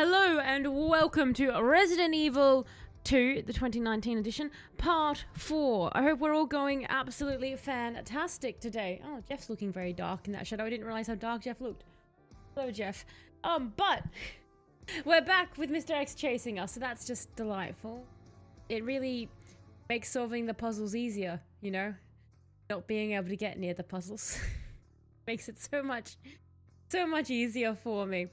Hello and welcome to Resident Evil 2, the 2019 edition, Part 4. I hope we're all going absolutely fantastic today. Oh, Jeff's looking very dark in that shadow. I didn't realize how dark Jeff looked. Hello, Jeff. But we're back with Mr. X chasing us, so that's just delightful. It really makes solving the puzzles easier, you know? Not being able to get near the puzzles. Makes it so much easier for me.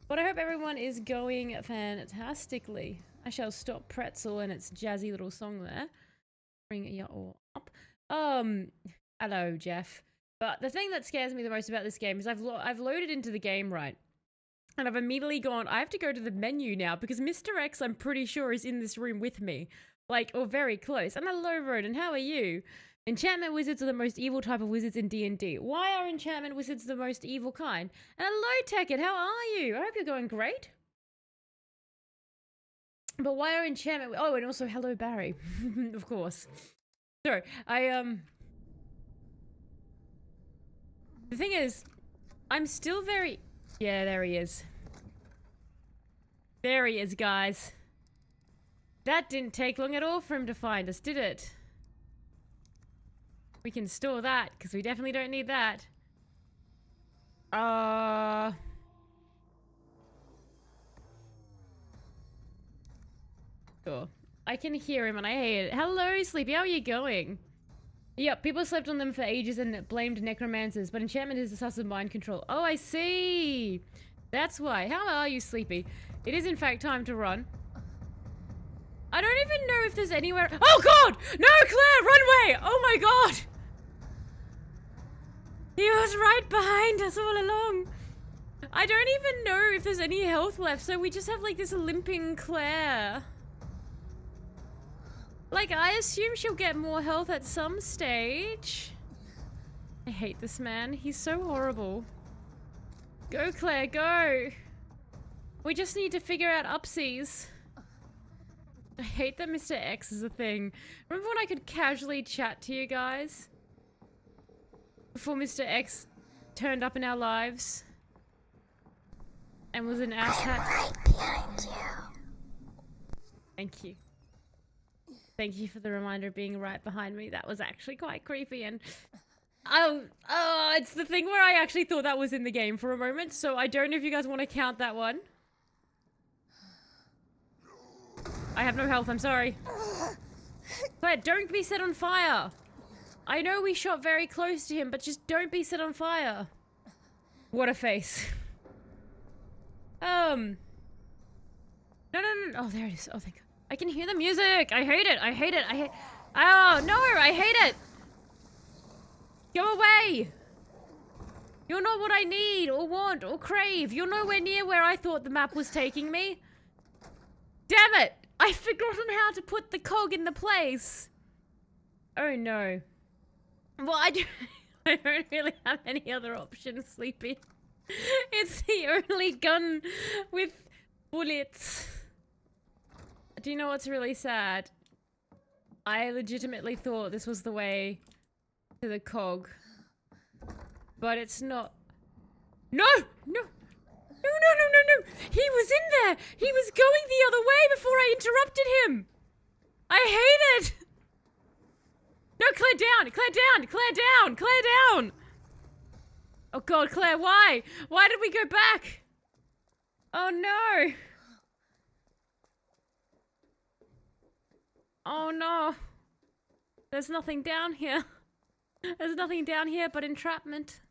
But I hope everyone is going fantastically. I shall stop Pretzel and its jazzy little song there. Bring you all up. Hello, Jeff. But the thing that scares me the most about this game is I've loaded into the game, right? And I've immediately gone, I have to go to the menu now because Mr. X, I'm pretty sure, is in this room with me. Like, or very close. And hello, Rodin, how are you? Enchantment wizards are the most evil type of wizards in D&D. Why are enchantment wizards the most evil kind? And hello, Tekkit, how are you? I hope you're going great. But why are enchantment... Oh, and also hello, Barry. Of course. Sorry, The thing is, I'm still very... Yeah, there he is. There he is, guys. That didn't take long at all for him to find us, did it? We can store that, because we definitely don't need that. Sure. I can hear him and I hate it. Hello, Sleepy, how are you going? Yep, people slept on them for ages and blamed necromancers, but enchantment is a source of mind control. Oh, I see! That's why. How are you, Sleepy? It is in fact time to run. I don't even know if there's anywhere- Oh god! No, Claire, run away! Oh my god! He was right behind us all along. I don't even know if there's any health left, so we just have like this limping Claire. Like, I assume she'll get more health at some stage. I hate this man. He's so horrible. Go, Claire, go! We just need to figure out upsies. I hate that Mr. X is a thing. Remember when I could casually chat to you guys? Before Mr. X turned up in our lives? And was an asshat? Right behind you. Thank you. Thank you for the reminder of being right behind me. That was actually quite creepy and... Oh, it's the thing where I actually thought that was in the game for a moment, so I don't know if you guys want to count that one. I have no health, I'm sorry. But don't be set on fire. I know we shot very close to him, but just don't be set on fire. What a face. No. Oh, there it is. Oh, thank God. I can hear the music. I hate it. I hate it. Oh, no, I hate it. Go away. You're not what I need or want or crave. You're nowhere near where I thought the map was taking me. Damn it. I've forgotten how to put the cog in the place. Oh, no. Well, I don't really have any other options, Sleepy. It's the only gun with bullets. Do you know what's really sad? I legitimately thought this was the way to the cog. But it's not. No! No! No! He was in there! He was going the other way before I interrupted him! I hate it! No, Claire down! Claire down! Claire down! Claire down! Oh god, Claire, why? Why did we go back? Oh no! Oh no. There's nothing down here. There's nothing down here but entrapment.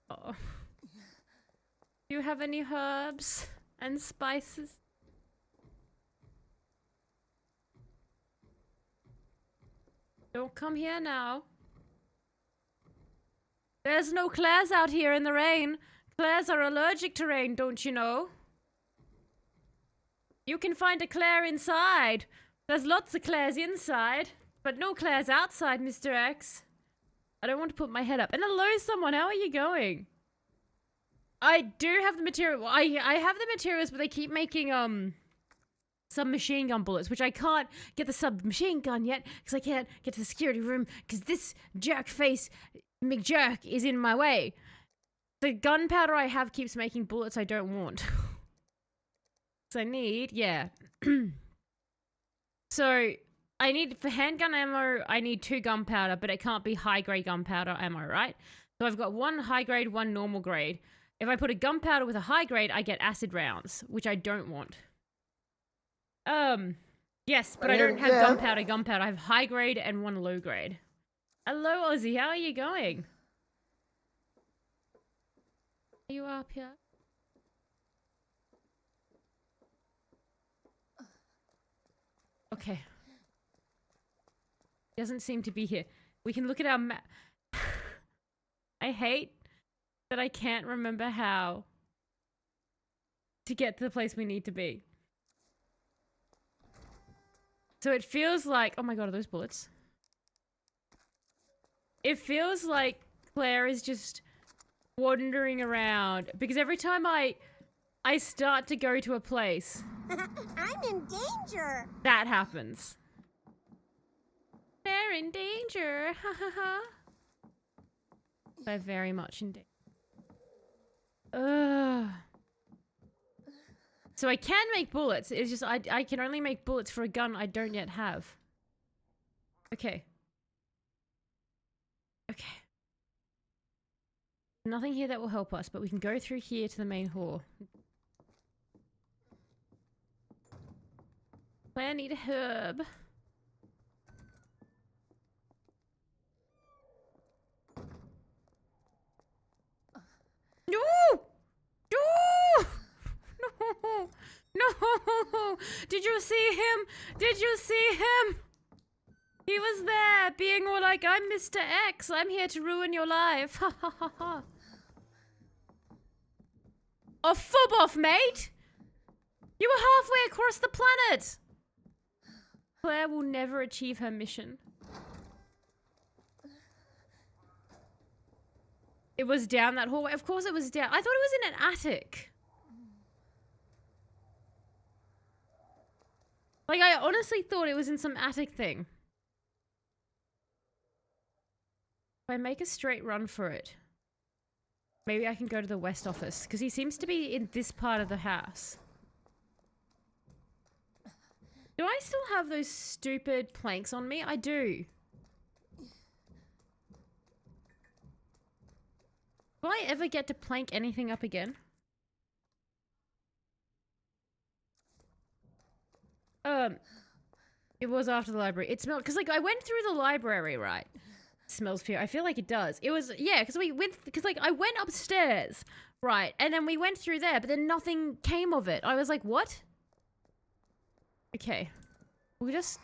Oh. Do you have any herbs and spices? Don't come here now. There's no Claires out here in the rain. Claires are allergic to rain, don't you know? You can find a Claire inside. There's lots of Claires inside, but no Claires outside, Mr. X. I don't want to put my head up. And hello, someone. How are you going? I do have the material. I have the materials, but they keep making, submachine gun bullets, which I can't get the submachine gun yet, because I can't get to the security room, because this jerk face McJerk is in my way. The gunpowder I have keeps making bullets I don't want. So I need, yeah. So I need, for handgun ammo, I need 2 gunpowder, but it can't be high-grade gunpowder ammo, right? So I've got 1 high-grade, 1 normal grade. If I put a gunpowder with a high grade, I get acid rounds, which I don't want. Yes, but I don't have gunpowder. I have high grade and 1 low grade. Hello, Ozzy. How are you going? Are you up here? Okay. Doesn't seem to be here. We can look at our map. I hate that I can't remember how to get to the place we need to be. So it feels like, oh my god, are those bullets? It feels like Claire is just wandering around because every time I start to go to a place, I'm in danger. that happens. They're in danger. Ha ha ha. They're very much in danger. Ugh. So I can make bullets. It's just I can only make bullets for a gun I don't yet have. Okay. Okay. Nothing here that will help us, but we can go through here to the main hall. I need a herb. No! No! No! No! Did you see him? Did you see him? He was there, being all like, I'm Mr. X. I'm here to ruin your life. Ha ha ha ha. Oh, fob off, mate! You were halfway across the planet! Claire will never achieve her mission. It was down that hallway. Of course it was down. I thought it was in an attic. Like, I honestly thought it was in some attic thing. If I make a straight run for it, maybe I can go to the west office, because he seems to be in this part of the house. Do I still have those stupid planks on me? I do. Will I ever get to plank anything up again? It was after the library. It smelled, because like I went through the library, right? It smells fear. I feel like it does. It was, yeah, because like I went upstairs, right? And then we went through there, but then nothing came of it. I was like, what? Okay. We'll just...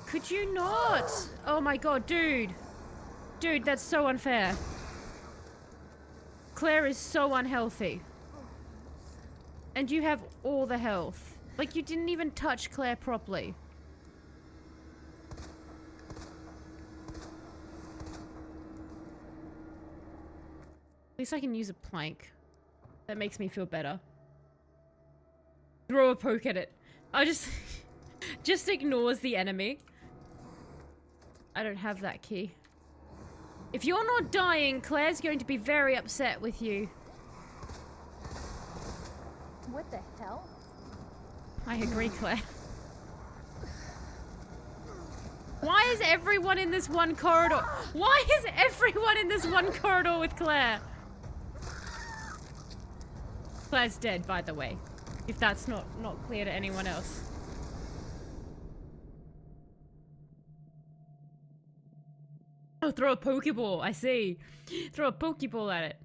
Could you not? Oh my god, dude. Dude, that's so unfair. Claire is so unhealthy. And you have all the health. Like, you didn't even touch Claire properly. At least I can use a plank. That makes me feel better. Throw a poke at it. I just... just ignores the enemy. I don't have that key. If you're not dying, Claire's going to be very upset with you. What the hell? I agree, Claire. Why is everyone in this one corridor? Why is everyone in this one corridor with Claire? Claire's dead, by the way. If that's not clear to anyone else. Oh, throw a Pokeball. I see. Throw a Pokeball at it.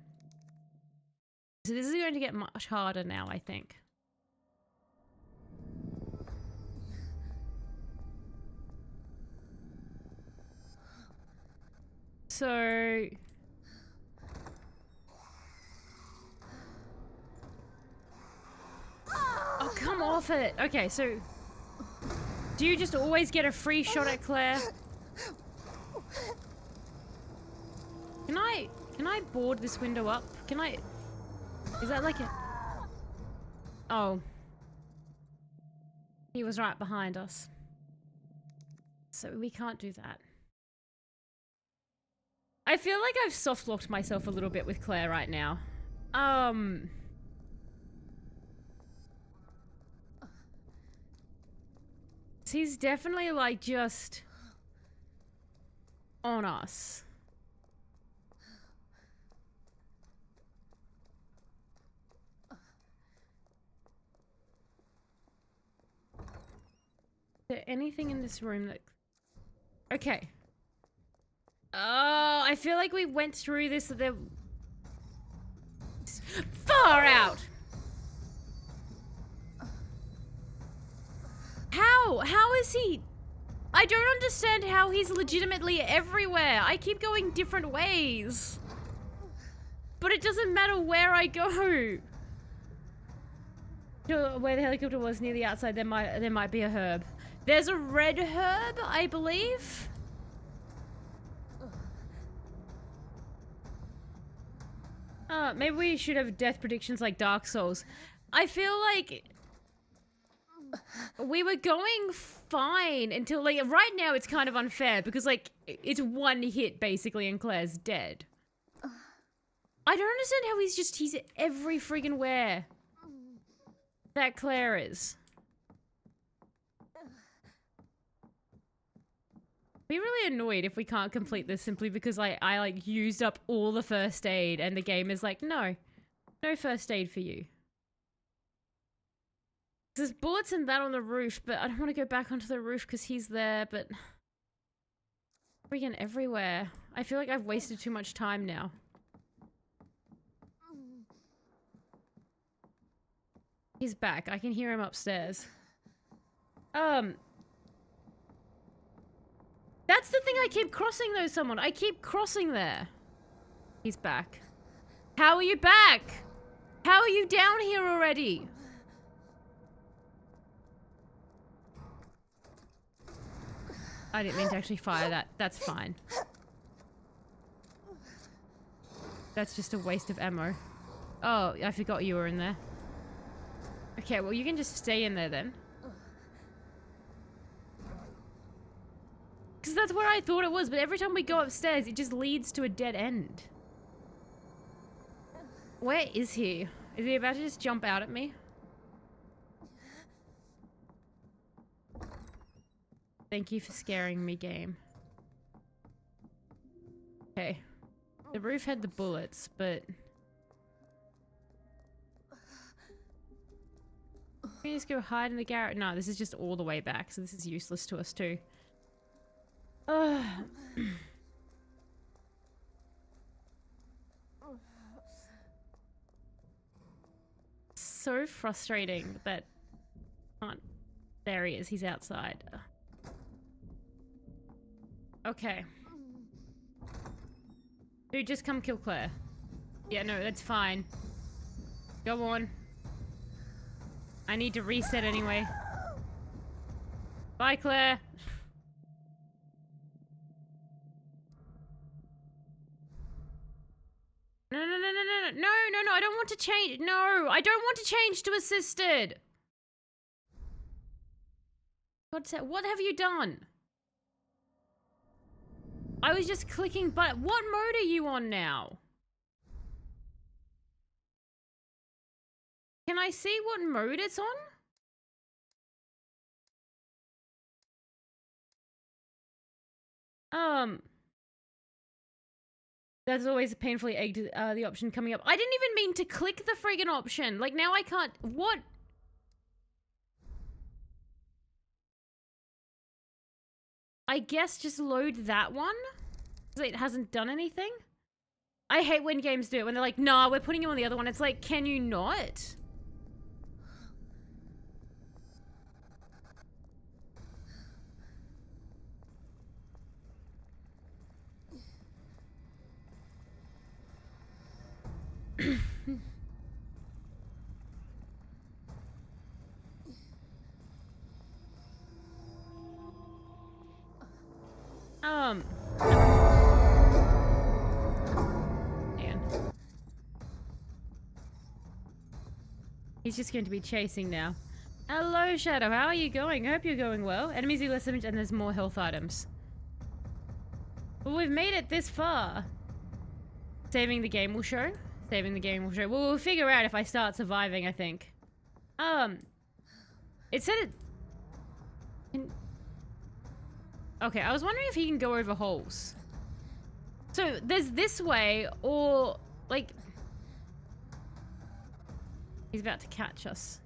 So this is going to get much harder now, I think. So... Oh, come off it. Okay, so... Do you just always get a free shot at Claire? Can I board this window up? Can I... Is that like a... Oh. He was right behind us. So we can't do that. I feel like I've soft-locked myself a little bit with Claire right now. He's definitely like just on us. Is there anything in this room that... Okay. Oh, I feel like we went through this. Far out! How? How is he? I don't understand how he's legitimately everywhere. I keep going different ways. But it doesn't matter where I go. Where the helicopter was near the outside, there might be a herb. There's a red herb, I believe. Maybe we should have death predictions like Dark Souls. I feel like we were going fine until, like, right now it's kind of unfair because, like, it's one hit basically and Claire's dead. I don't understand how he's every friggin' where that Claire is. Be really annoyed if we can't complete this simply because I like used up all the first aid and the game is like, no first aid for you. There's bullets and that on the roof, but I don't want to go back onto the roof because he's there, but freaking everywhere. I feel like I've wasted too much time now. He's back. I can hear him upstairs. That's the thing, I keep crossing though, someone. I keep crossing there. He's back. How are you back? How are you down here already? I didn't mean to actually fire that. That's fine. That's just a waste of ammo. Oh, I forgot you were in there. Okay, well you can just stay in there then. Because that's where I thought it was, but every time we go upstairs, it just leads to a dead end. Where is he? Is he about to just jump out at me? Thank you for scaring me, game. Okay. The roof had the bullets, but... Can you just go hide in the garage? No, this is just all the way back, so this is useless to us too. So frustrating that... There he is, he's outside. Okay. Dude, just come kill Claire. Yeah, no, that's fine. Go on. I need to reset anyway. Bye, Claire. No, I don't want to change. No, I don't want to change to assisted. What have you done? I was just clicking, but what mode are you on now? Can I see what mode it's on? That's always painfully egged, the option coming up. I didn't even mean to click the friggin' option. Like, now I can't... What? I guess just load that one? Because it hasn't done anything? I hate when games do it, when they're like, nah, we're putting you on the other one. It's like, can you not? Man. He's just going to be chasing now. Hello, Shadow. How are you going? I hope you're going well. Enemies do less damage and there's more health items. Well, we've made it this far. Saving the game will show. Saving the game will show. Well, we'll figure out if I start surviving, I think. It said it... Okay, I was wondering if he can go over holes. So there's this way, or like he's about to catch us.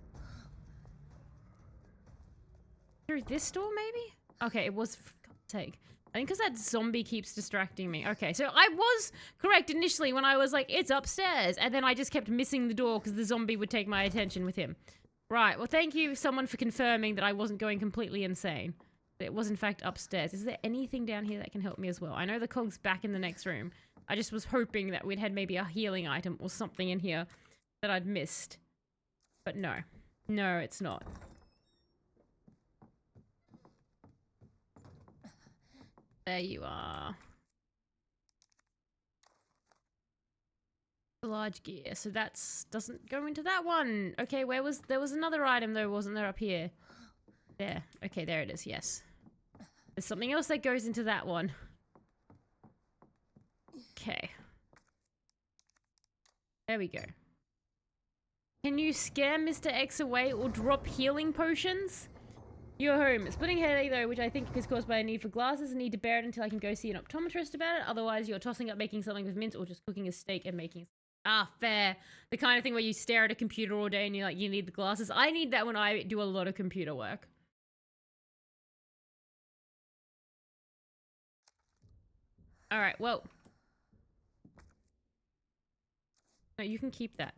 Through this door, maybe? Okay, it was, for God's sake. I think because that zombie keeps distracting me. Okay, so I was correct initially when I was like, it's upstairs. And then I just kept missing the door because the zombie would take my attention with him. Right, well, thank you, someone, for confirming that I wasn't going completely insane. It was, in fact, upstairs. Is there anything down here that can help me as well? I know the cog's back in the next room. I just was hoping that we'd had maybe a healing item or something in here that I'd missed. But no. No, it's not. There you are. Large gear. So that's doesn't go into that one. Okay, there was another item though, wasn't there, up here? There. Okay, there it is, yes. There's something else that goes into that one. Okay. There we go. Can you scare Mr. X away or drop healing potions? You're home. Splitting headache though, which I think is caused by a need for glasses. I need to bear it until I can go see an optometrist about it. Otherwise, you're tossing up making something with mince or just cooking a steak and making... Ah, fair. The kind of thing where you stare at a computer all day and you're like, you need the glasses. I need that when I do a lot of computer work. Alright, well. No, you can keep that.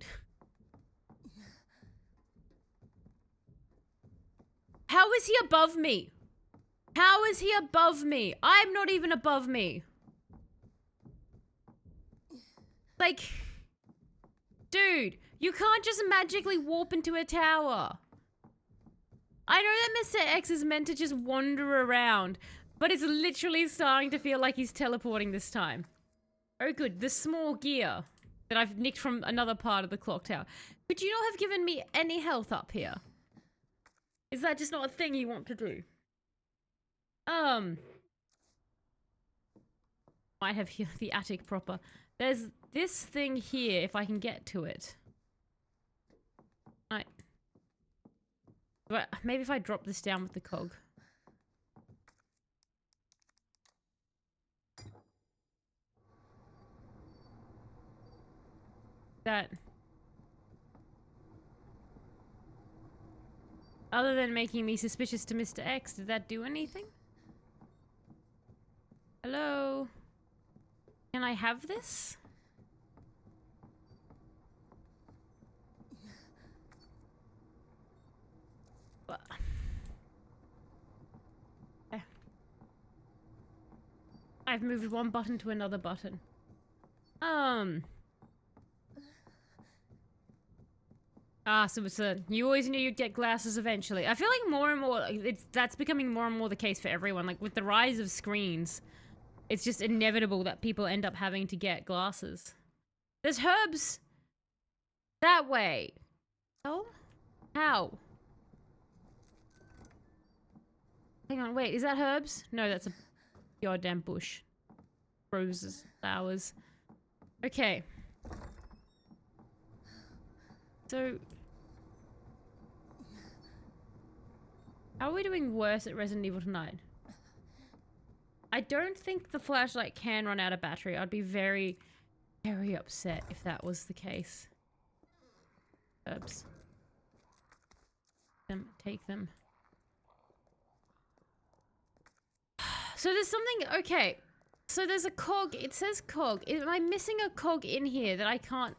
How is he above me? How is he above me? I'm not even above me. Like, dude, you can't just magically warp into a tower. I know that Mr. X is meant to just wander around, but it's literally starting to feel like he's teleporting this time. Oh good, the small gear that I've nicked from another part of the clock tower. Could you not have given me any health up here? Is that just not a thing you want to do? Might have the attic proper. There's this thing here, if I can get to it. Maybe if I drop this down with the cog. That... Other than making me suspicious to Mr. X, did that do anything? Hello? Can I have this? I've moved one button to another button. So it's you always knew you'd get glasses eventually. I feel like more and more, that's becoming more and more the case for everyone. Like, with the rise of screens, it's just inevitable that people end up having to get glasses. There's herbs that way. Oh? How? Hang on, wait, is that herbs? No, that's a goddamn bush. Roses, flowers. Okay. So... how are we doing worse at Resident Evil tonight? I don't think the flashlight can run out of battery. I'd be very, very upset if that was the case. Herbs. Take them. So there's something... okay. So there's a cog. It says cog. Am I missing a cog in here that I can't...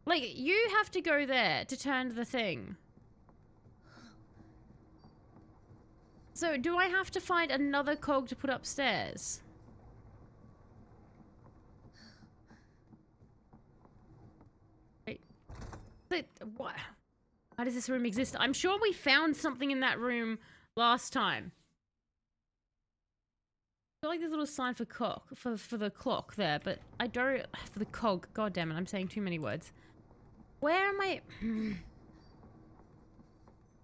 like, you have to go there to turn the thing. So, do I have to find another cog to put upstairs? Wait. But, what? Why does this room exist? I'm sure we found something in that room last time. I feel like there's a little sign for for the clock there, but I don't... for the cog. God damn it, I'm saying too many words. Where am I...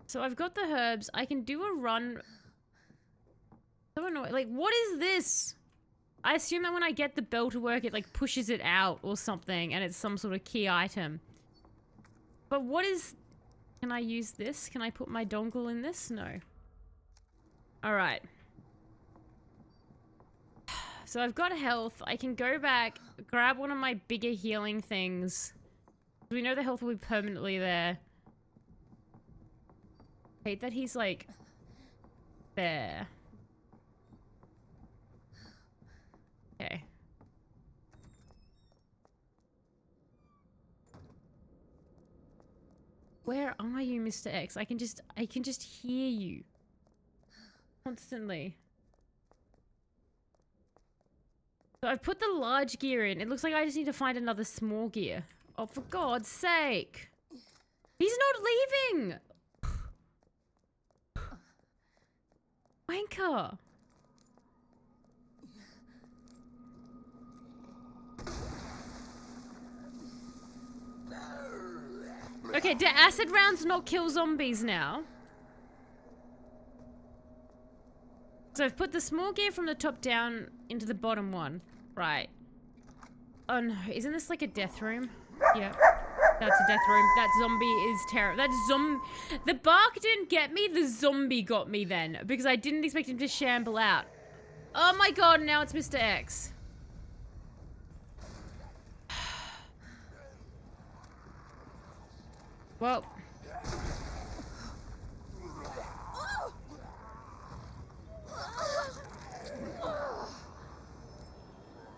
so I've got the herbs. I can do a run... so annoying. Like, what is this? I assume that when I get the bell to work, it, like, pushes it out or something, and it's some sort of key item. But what is... can I use this? Can I put my dongle in this? No. Alright. So I've got health. I can go back, grab one of my bigger healing things. We know the health will be permanently there. Hate that he's like there. Okay. Where are you, Mr. X? I can just hear you constantly. So I've put the large gear in. It looks like I just need to find another small gear. Oh, for God's sake. He's not leaving. Wanker. Okay, do acid rounds not kill zombies now? So I've put the small gear from the top down into the bottom one. Right. Oh no, isn't this like a death room? Yep. That's a death room. That zombie is terrible. The bark didn't get me, the zombie got me then. Because I didn't expect him to shamble out. Oh my god, now it's Mr. X. Well.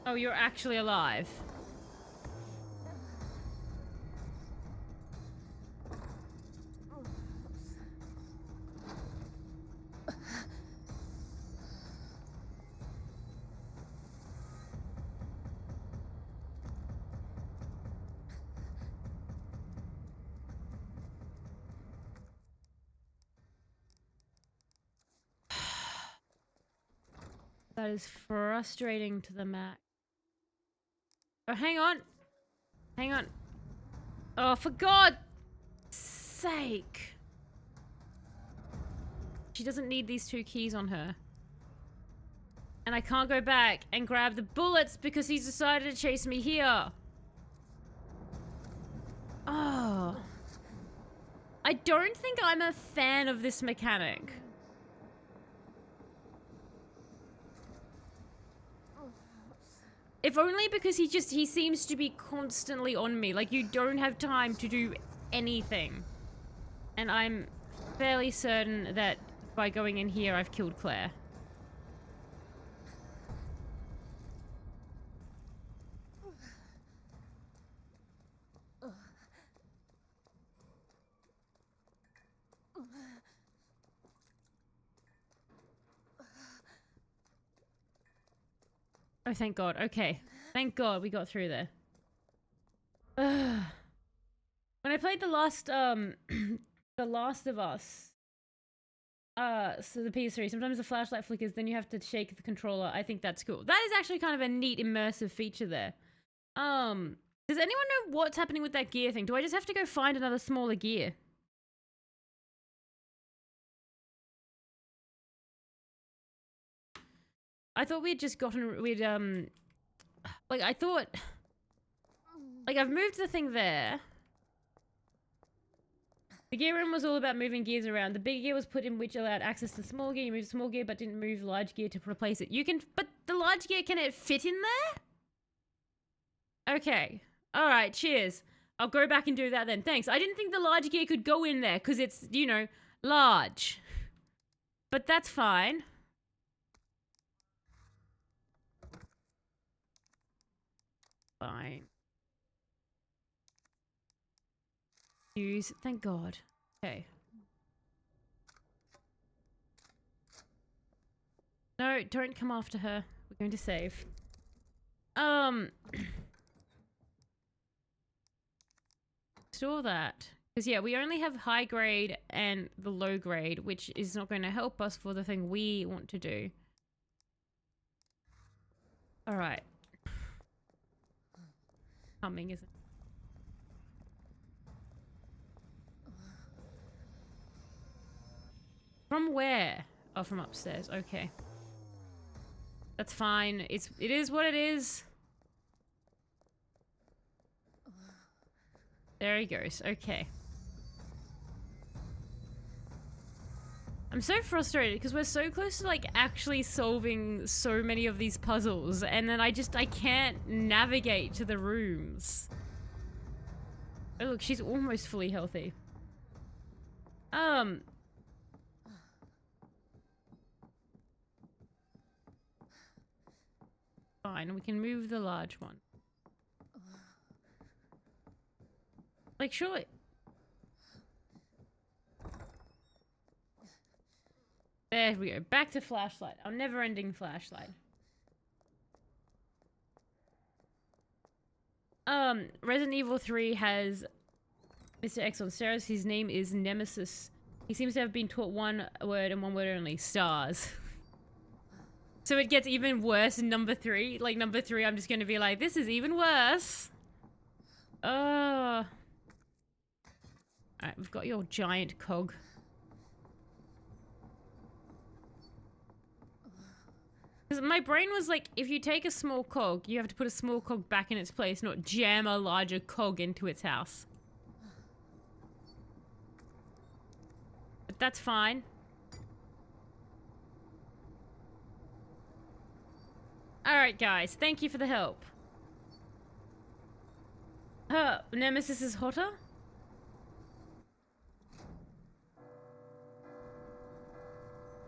Oh, you're actually alive. That is frustrating to the max. Oh, hang on. Hang on. Oh, for God's sake. She doesn't need these 2 keys on her. And I can't go back and grab the bullets because he's decided to chase me here. Oh. I don't think I'm a fan of this mechanic. If only because he seems to be constantly on me. Like, you don't have time to do anything. And I'm fairly certain that by going in here, I've killed Claire. Oh, thank God. Okay. Thank God we got through there. Ugh. When I played the last of Us, so the PS3, sometimes the flashlight flickers, then you have to shake the controller. I think that's cool. That is actually kind of a neat immersive feature there. Does anyone know what's happening with that gear thing? Do I just have to go find another smaller gear? I thought we'd just gotten, like, I thought, like, I've moved the thing there. The gear room was all about moving gears around. The big gear was put in, which allowed access to small gear. You moved small gear, but didn't move large gear to replace it. You can, but the large gear, can it fit in there? Okay. All right, cheers. I'll go back and do that then. Thanks. I didn't think the large gear could go in there, because it's, you know, large. But that's fine. Fine. Use. Thank God. Okay. No, don't come after her. We're going to save. Store that. Because, yeah, we only have high grade and the low grade, which is not going to help us for the thing we want to do. Alright. Coming, isn't it? From where? Oh, from upstairs. Okay. That's fine. It is what it is. There he goes. Okay. I'm so frustrated because we're so close to like actually solving so many of these puzzles, and then I can't navigate to the rooms. Oh look, she's almost fully healthy. Fine, we can move the large one. Like, surely. There we go. Back to flashlight. Our never-ending flashlight. Resident Evil 3 has Mr. X on stairs. His name is Nemesis. He seems to have been taught one word and one word only. Stars. So it gets even worse in number 3. Like, number 3, I'm just gonna be like, this is even worse. Alright, we've got your giant cog. Because my brain was like, if you take a small cog, you have to put a small cog back in its place, not jam a larger cog into its house. But that's fine. Alright guys, thank you for the help. Nemesis is hotter?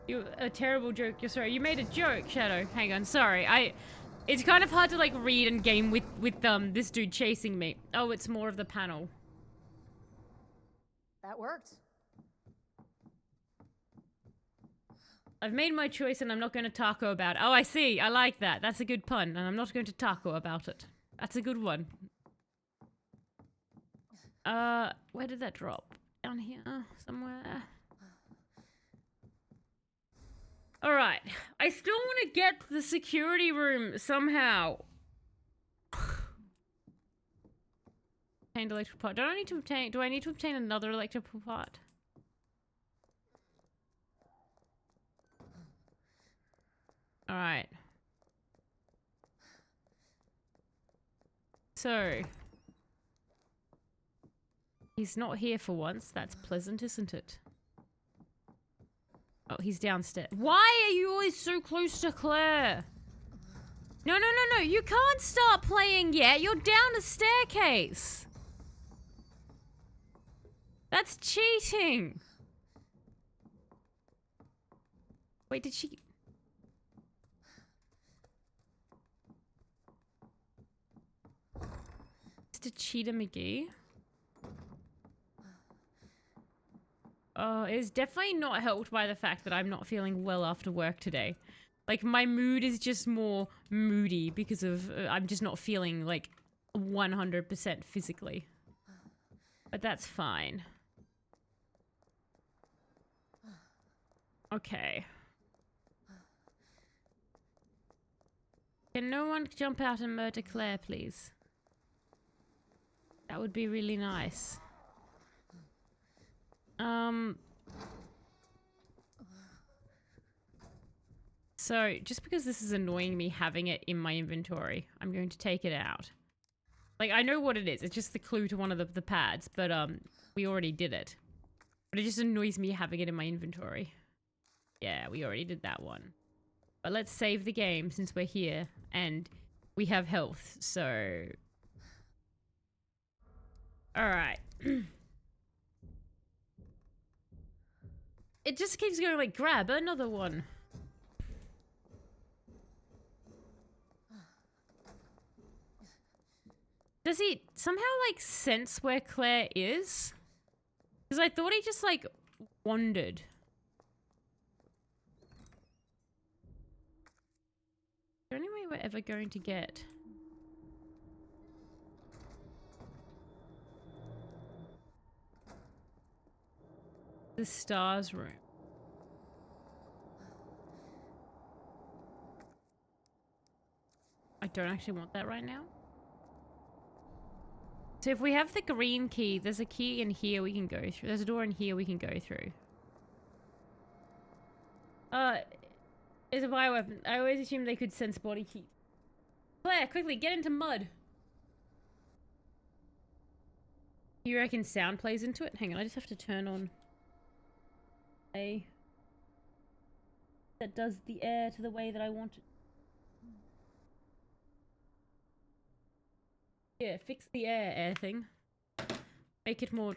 You a terrible joke. You're sorry. You made a joke, Shadow. Hang on. Sorry. It's kind of hard to like read and game with this dude chasing me. Oh, it's more of the panel. That worked. I've made my choice and I'm not going to taco about it. Oh, I see. I like that. That's a good pun. And I'm not going to taco about it. That's a good one. Where did that drop? Down here somewhere. Alright, I still want to get to the security room somehow. Obtained electrical part. Do I need to obtain another electrical part? Alright. So. He's not here for once. That's pleasant, isn't it? Oh, he's downstairs. Why are you always so close to Claire? No. You can't start playing yet. You're down a staircase. That's cheating. Wait, did she... Mr. Cheetah McGee? It's definitely not helped by the fact that I'm not feeling well after work today. Like, my mood is just more moody because of... I'm just not feeling, like, 100% physically. But that's fine. Okay. Can no one jump out and murder Claire, please? That would be really nice. So, just because this is annoying me having it in my inventory, I'm going to take it out. Like, I know what it is. It's just the clue to one of the pads, but, we already did it. But it just annoys me having it in my inventory. Yeah, we already did that one. But let's save the game since we're here, and we have health, so... Alright. It just keeps going like, grab another one. Does he somehow, like, sense where Claire is? Because I thought he just, like, wandered. Is there any way we're ever going to get... the stars room? I don't actually want that right now. So if we have the green key, there's a key in here we can go through. There's a door in here we can go through. It's a bioweapon. I always assumed they could sense body heat. Claire, quickly, get into mud. You reckon sound plays into it? Hang on, I just have to turn on a... that does the air to the way that I want it. Yeah, fix the air thing. Make it more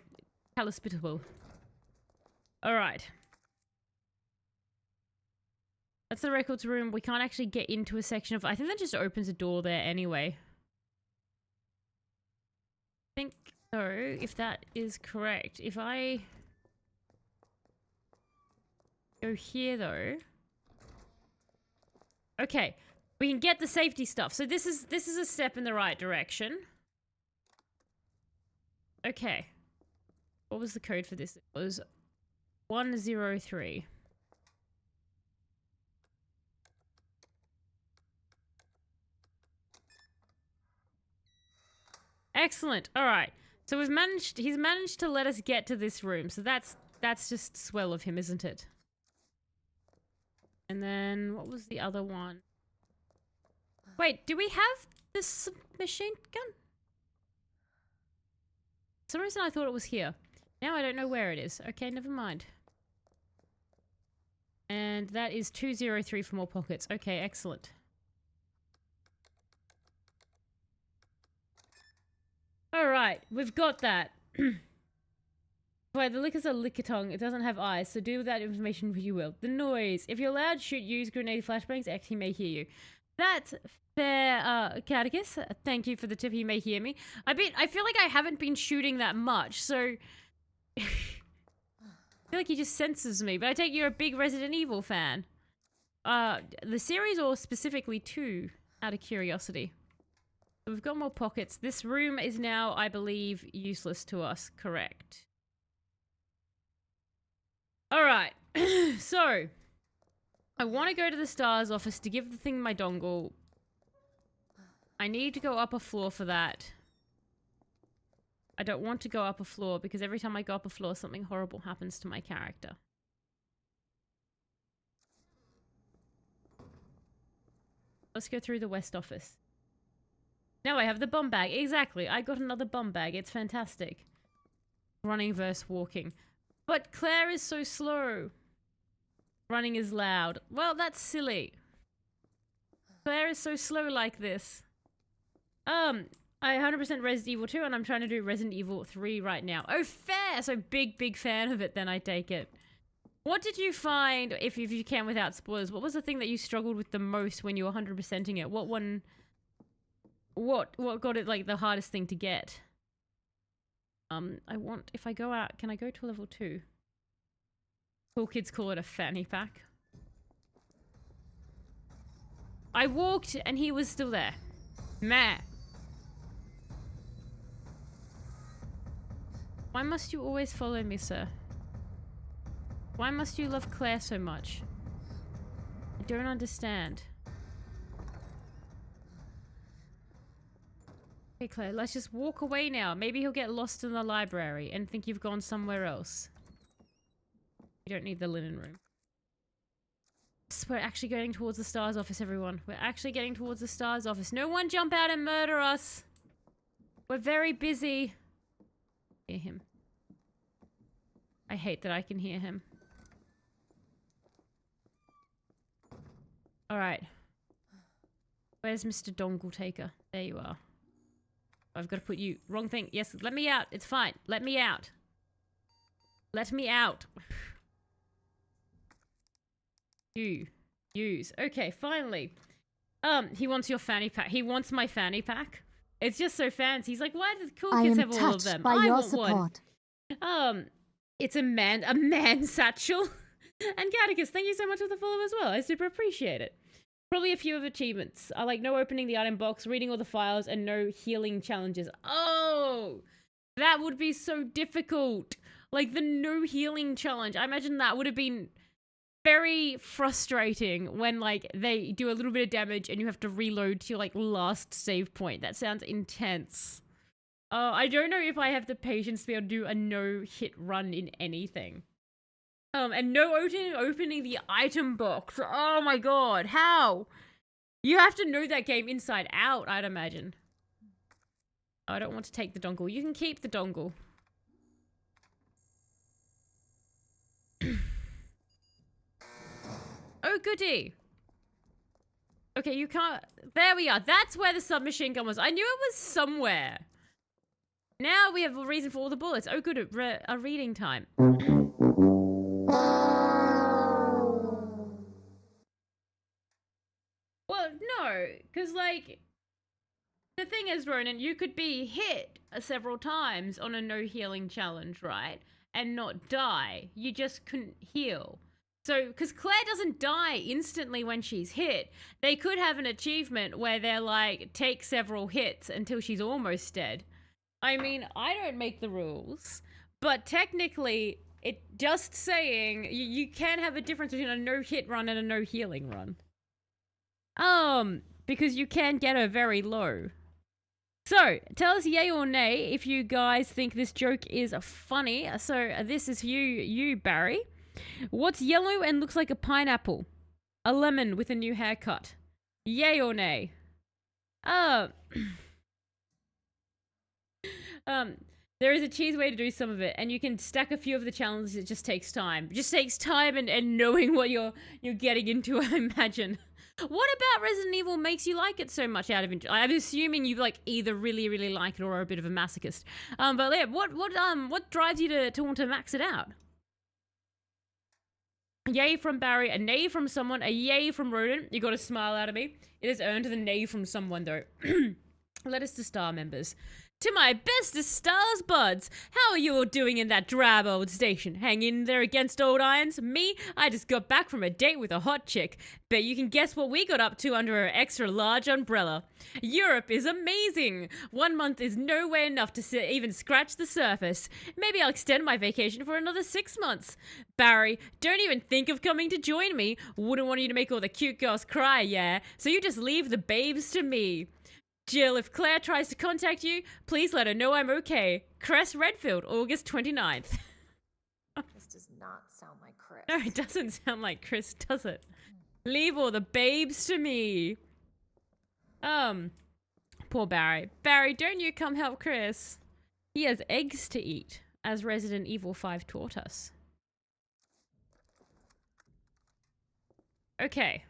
hospitable. Alright. That's the records room. We can't actually get into a section of... I think that just opens a door there anyway. I think so, if that is correct. If I go here though... Okay, we can get the safety stuff. So this is a step in the right direction. Okay. What was the code for this? It was 103. Excellent. All right. So he's managed to let us get to this room. So that's just swell of him, isn't it? And then what was the other one? Wait, do we have this machine gun? For some reason I thought it was here. Now I don't know where it is. Okay, never mind. And that is 203 for more pockets. Okay, excellent. Alright, we've got that. Wait, the licker's a lickertongue. It doesn't have eyes, so do with that information what you will. The noise. If you're allowed, shoot, use grenade flashbangs. X, he may hear you. That's fair, Catechus. Thank you for the tip, he may hear me. I feel like I haven't been shooting that much, so... I feel like he just senses me, but I take you're a big Resident Evil fan. The series or specifically 2, out of curiosity. So we've got more pockets. This room is now, I believe, useless to us. Correct. Alright, so... I want to go to the STARS office to give the thing my dongle. I need to go up a floor for that. I don't want to go up a floor because every time I go up a floor, something horrible happens to my character. Let's go through the West office. Now I have the bum bag. Exactly. I got another bum bag. It's fantastic. Running versus walking. But Claire is so slow. Running is loud. Well, that's silly. Claire is so slow like this. I 100% Resident Evil 2 and I'm trying to do Resident Evil 3 right now. Oh, fair! So big fan of it then, I take it. What did you find, if you can without spoilers, what was the thing that you struggled with the most when you were 100%ing it? What one... What got it, like, the hardest thing to get? If I go out, can I go to level 2? Cool kids call it a fanny pack. I walked and he was still there. Meh. Why must you always follow me, sir? Why must you love Claire so much? I don't understand. Okay, Claire, let's just walk away now. Maybe he'll get lost in the library and think you've gone somewhere else. You don't need the linen room. We're actually getting towards the STARS office, everyone. We're actually getting towards the STARS office. No one jump out and murder us. We're very busy. Hear him. I hate that I can hear him. Alright. Where's Mr. Dongle Taker? There you are. I've got to put you... Wrong thing. Yes, let me out. It's fine. Let me out. Let me out. Use. Okay, finally. He wants your fanny pack. He wants my fanny pack. It's just so fancy. He's like, why do the cool kids have all of them? I want one. It's a man satchel. And Catechus, thank you so much for the follow as well. I super appreciate it. Probably a few of achievements. I like no opening the item box, reading all the files, and no healing challenges. Oh, that would be so difficult. Like the no healing challenge. I imagine that would have been very frustrating when like they do a little bit of damage and you have to reload to your like last save point. That sounds intense. I don't know if I have the patience to be able to do a no hit run in anything. And no opening the item box. Oh my god, how? You have to know that game inside out, I'd imagine. Oh, I don't want to take the dongle. You can keep the dongle. Oh, goody. Okay, you can't... There we are. That's where the submachine gun was. I knew it was somewhere. Now we have a reason for all the bullets. Oh, good. A reading time. Well, no. Because, like... The thing is, Ronan, you could be hit several times on a no healing challenge, right? And not die. You just couldn't heal. So, because Claire doesn't die instantly when she's hit, they could have an achievement where they're like, take several hits until she's almost dead. I mean, I don't make the rules, but technically, it just saying you can have a difference between a no hit run and a no healing run. Because you can get her very low. So, tell us yay or nay if you guys think this joke is funny. So, this is you, Barry. What's yellow and looks like a pineapple? A lemon with a new haircut. Yay or nay? There is a cheese way to do some of it, and you can stack a few of the challenges. It just takes time. It just takes time and knowing what you're getting into, I imagine. What about Resident Evil makes you like it so much out of interest? I'm assuming you like either really, really like it or are a bit of a masochist. But yeah, what drives you to want to max it out? Yay from Barry, a nay from someone, a yay from Rodent. You got a smile out of me. It has earned the nay from someone though. Letters to star members. To my bestest stars buds, how are you all doing in that drab old station? Hanging in there against old irons? Me? I just got back from a date with a hot chick. Bet you can guess what we got up to under her extra large umbrella. Europe is amazing. 1 month is nowhere enough to even scratch the surface. Maybe I'll extend my vacation for another 6 months. Barry, don't even think of coming to join me. Wouldn't want you to make all the cute girls cry, yeah? So you just leave the babes to me. Jill, if Claire tries to contact you, please let her know I'm okay. Cress Redfield, August 29th. This does not sound like Chris. No, it doesn't sound like Chris, does it? Leave all the babes to me. Poor Barry. Barry, don't you come help Chris. He has eggs to eat, as Resident Evil 5 taught us. Okay.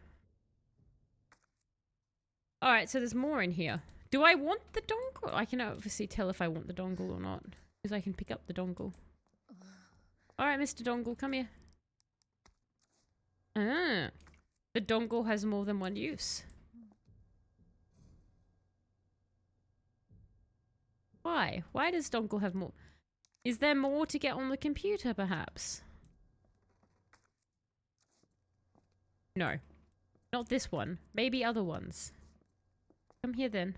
Alright, so there's more in here. Do I want the dongle? I can obviously tell if I want the dongle or not. Because I can pick up the dongle. Alright, Mr. Dongle, come here. Ah. The dongle has more than one use. Why? Why does dongle have more? Is there more to get on the computer, perhaps? No. Not this one. Maybe other ones. Come here then.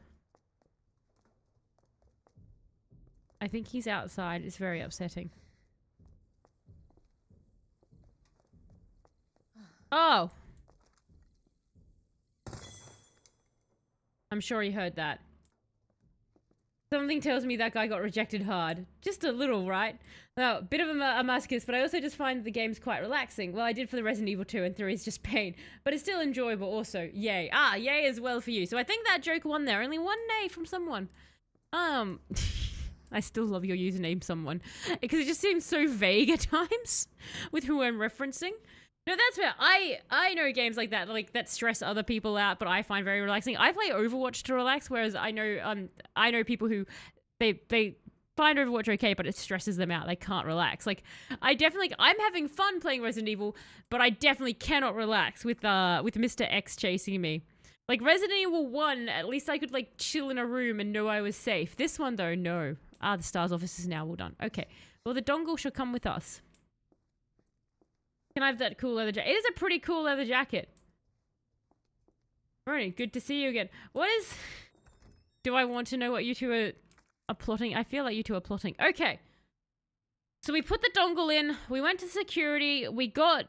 I think he's outside. It's very upsetting. Oh! I'm sure he heard that. Something tells me that guy got rejected hard. Just a little, right? Now, a bit of a masochist, but I also just find the games quite relaxing. Well, I did for the Resident Evil 2, and 3 is just pain. But it's still enjoyable also. Yay. Ah, yay as well for you. So I think that joke won there. Only one nay from someone. I still love your username, someone. Because it just seems so vague at times with who I'm referencing. No, that's fair. I know games like that stress other people out, but I find very relaxing. I play Overwatch to relax, whereas I know people who they find Overwatch okay, but it stresses them out. They can't relax. Like I'm having fun playing Resident Evil, but I definitely cannot relax with Mr. X chasing me. Like Resident Evil 1, at least I could like chill in a room and know I was safe. This one though, no. Ah, the STARS office is now all done. Okay. Well, the dongle shall come with us. Can I have that cool leather jacket? It is a pretty cool leather jacket. Alright, good to see you again. Do I want to know what you two are plotting? I feel like you two are plotting. Okay. So we put the dongle in. We went to security. We got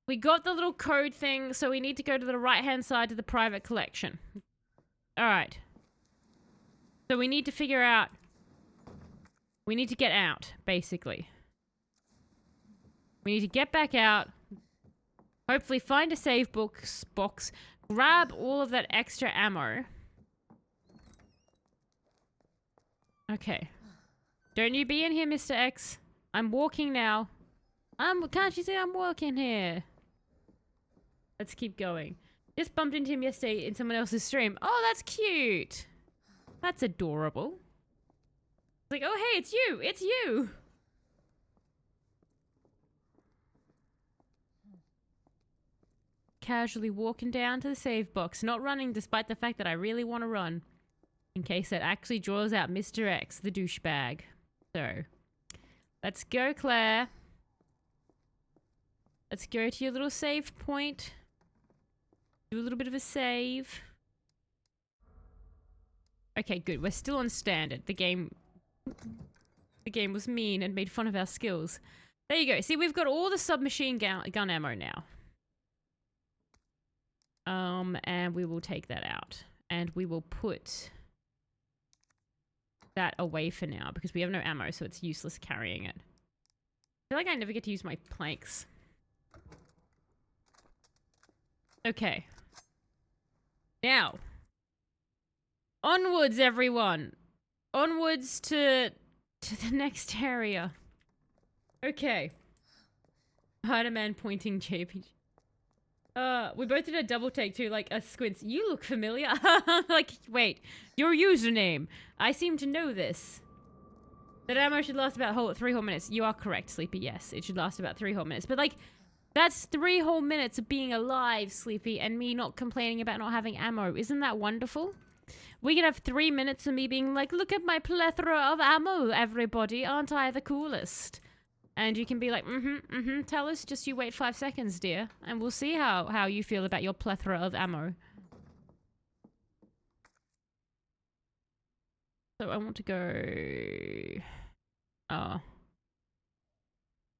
the little code thing. So we need to go to the right-hand side to the private collection. Alright. So we need to figure out... We need to get out, basically. We need to get back out, hopefully find a save box, grab all of that extra ammo. Okay. Don't you be in here, Mr. X. I'm walking now. Can't you see I'm working here? Let's keep going. Just bumped into him yesterday in someone else's stream. Oh, that's cute. That's adorable. Like, oh, hey, it's you. It's you. Casually walking down to the save box, not running despite the fact that I really want to run. In case that actually draws out Mr. X, the douchebag. So, let's go, Claire. Let's go to your little save point. Do a little bit of a save. Okay, good. We're still on standard. The game was mean and made fun of our skills. There you go. See, we've got all the submachine gun ammo now. And we will take that out. And we will put that away for now because we have no ammo, so it's useless carrying it. I feel like I never get to use my planks. Okay. Now. Onwards, everyone. Onwards to the next area. Okay. Spider-Man pointing JPG. We both did a double take too, like a squints. You look familiar. Like, wait, your username. I seem to know this. That ammo should last about 3 whole minutes. You are correct, Sleepy. Yes, it should last about 3 whole minutes. But like, that's 3 whole minutes of being alive, Sleepy, and me not complaining about not having ammo. Isn't that wonderful? We can have 3 minutes of me being like, look at my plethora of ammo, everybody. Aren't I the coolest? And you can be like, tell us, just you wait 5 seconds, dear. And we'll see how you feel about your plethora of ammo. So I want to go... Oh.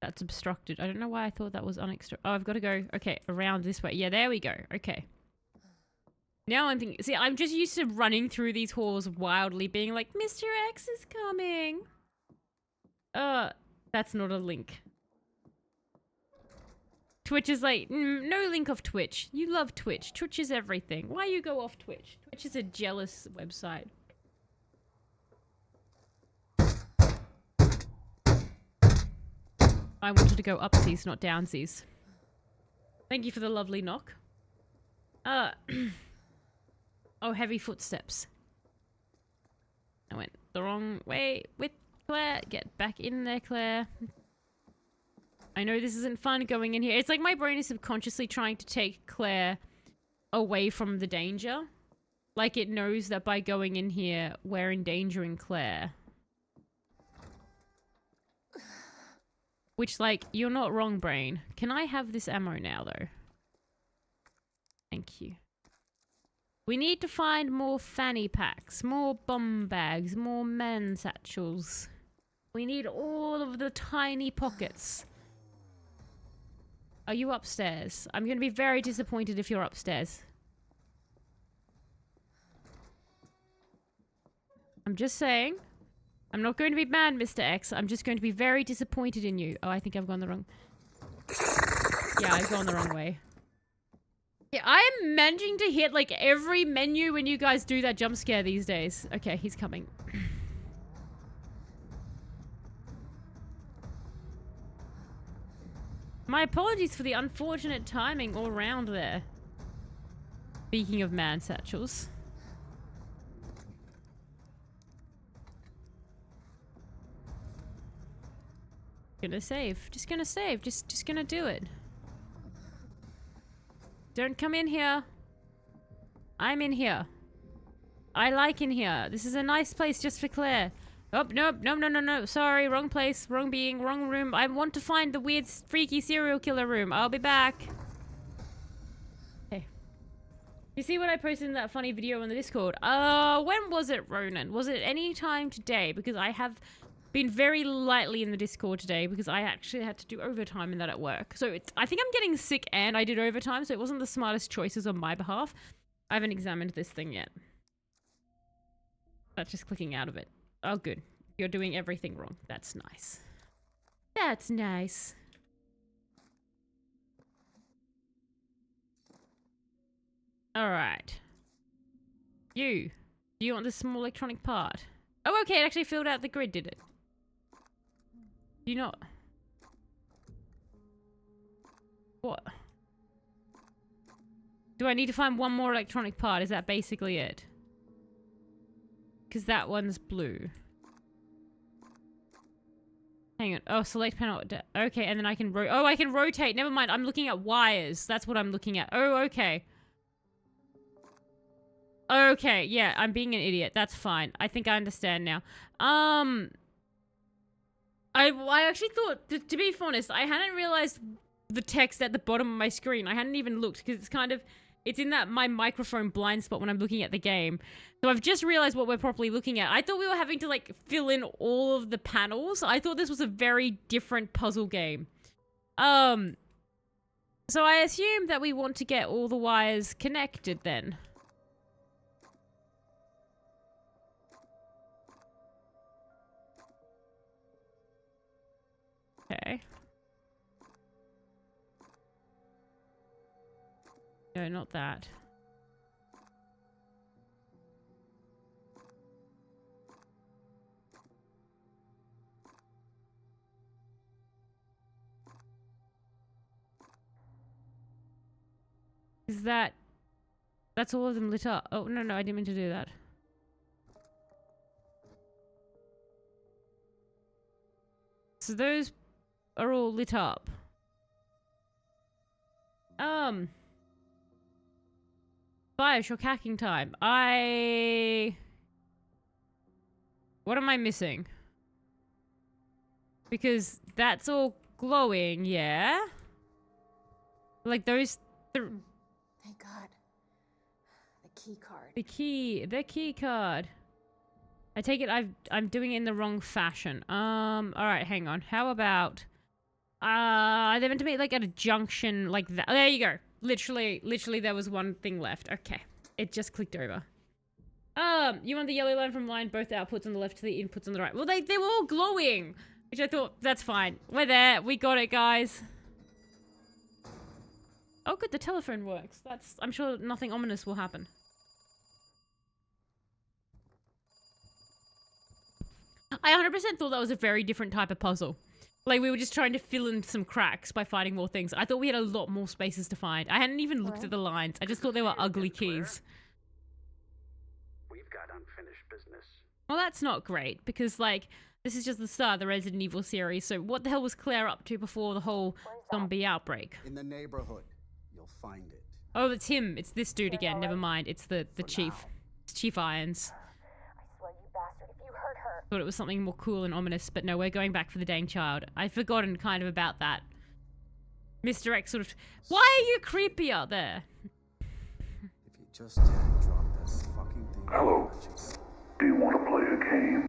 That's obstructed. I don't know why I thought that was unextra... Oh, I've got to go, okay, around this way. Yeah, there we go. Okay. Now I'm thinking... See, I'm just used to running through these halls wildly, being like, Mr. X is coming. That's not a link. Twitch is like, no link off Twitch. You love Twitch. Twitch is everything. Why you go off Twitch? Twitch is a jealous website. I wanted to go upsies, not downsies. Thank you for the lovely knock. Oh, heavy footsteps. I went the wrong way with Claire. Get back in there, Claire. I know this isn't fun going in here. It's like my brain is subconsciously trying to take Claire away from the danger. Like it knows that by going in here, we're endangering Claire. Which, like, you're not wrong, brain. Can I have this ammo now, though? Thank you. We need to find more fanny packs, more bum bags, more man satchels. We need all of the tiny pockets. Are you upstairs? I'm going to be very disappointed if you're upstairs. I'm just saying. I'm not going to be mad, Mr. X. I'm just going to be very disappointed in you. Oh, I think I've gone the wrong... Yeah, I've gone the wrong way. Yeah, I am managing to hit, like, every menu when you guys do that jump scare these days. Okay, he's coming. My apologies for the unfortunate timing all round there. Speaking of man satchels. Gonna save. Just gonna save. Just gonna do it. Don't come in here. I'm in here. I like in here. This is a nice place just for Claire. Oh, nope. No. Sorry, wrong place, wrong being, wrong room. I want to find the weird, freaky serial killer room. I'll be back. Okay. You see what I posted in that funny video on the Discord? When was it, Ronan? Was it any time today? Because I have been very lightly in the Discord today because I actually had to do overtime in that at work. So I think I'm getting sick and I did overtime, so it wasn't the smartest choices on my behalf. I haven't examined this thing yet. That's just clicking out of it. Oh, good. You're doing everything wrong. That's nice. That's nice. Alright. Do you want this small electronic part? Oh, okay, it actually filled out the grid, did it? Do you not? What? Do I need to find one more electronic part? Is that basically it? Because that one's blue. Hang on. Oh, select panel. Okay, and then I can I can rotate. Never mind. I'm looking at wires. That's what I'm looking at. Oh, okay. Okay, yeah, I'm being an idiot. That's fine. I think I understand now. I actually thought, to be honest, I hadn't realized the text at the bottom of my screen. I hadn't even looked because it's in that my microphone blind spot when I'm looking at the game. So I've just realized what we're properly looking at. I thought we were having to like fill in all of the panels. I thought this was a very different puzzle game. So I assume that we want to get all the wires connected then. Okay. No, not that. Is that... That's all of them lit up. Oh, no, I didn't mean to do that. So those are all lit up. Bioshock hacking time. What am I missing? Because that's all glowing, yeah? Like those... Thank God. The key card. The key card. I take it I'm doing it in the wrong fashion. Alright, hang on. How about... they're meant to be like at a junction like that. Oh, there you go. Literally there was one thing left. Okay. It just clicked over. You want the yellow line from line, both the outputs on the left to the inputs on the right. Well, they were all glowing, which I thought, that's fine. We're there. We got it, guys. Oh, good. The telephone works. I'm sure nothing ominous will happen. I 100% thought that was a very different type of puzzle. Like, we were just trying to fill in some cracks by finding more things. I thought we had a lot more spaces to find. I hadn't even looked at the lines. I just thought they were ugly keys. We've got unfinished business. Well, that's not great, because, like, this is just the start of the Resident Evil series, so what the hell was Claire up to before the whole zombie outbreak? In the neighborhood, you'll find it. Oh, it's him. It's this dude again. Never mind. It's the chief. It's Chief Irons. I swear, you bastard, if you hurt her. Thought it was something more cool and ominous, but no, we're going back for the dang child. I'd forgotten kind of about that. Mr. X sort of... Why are you creepy out there? If you just hadn't dropped that fucking thing... Hello. Do you want to play a game?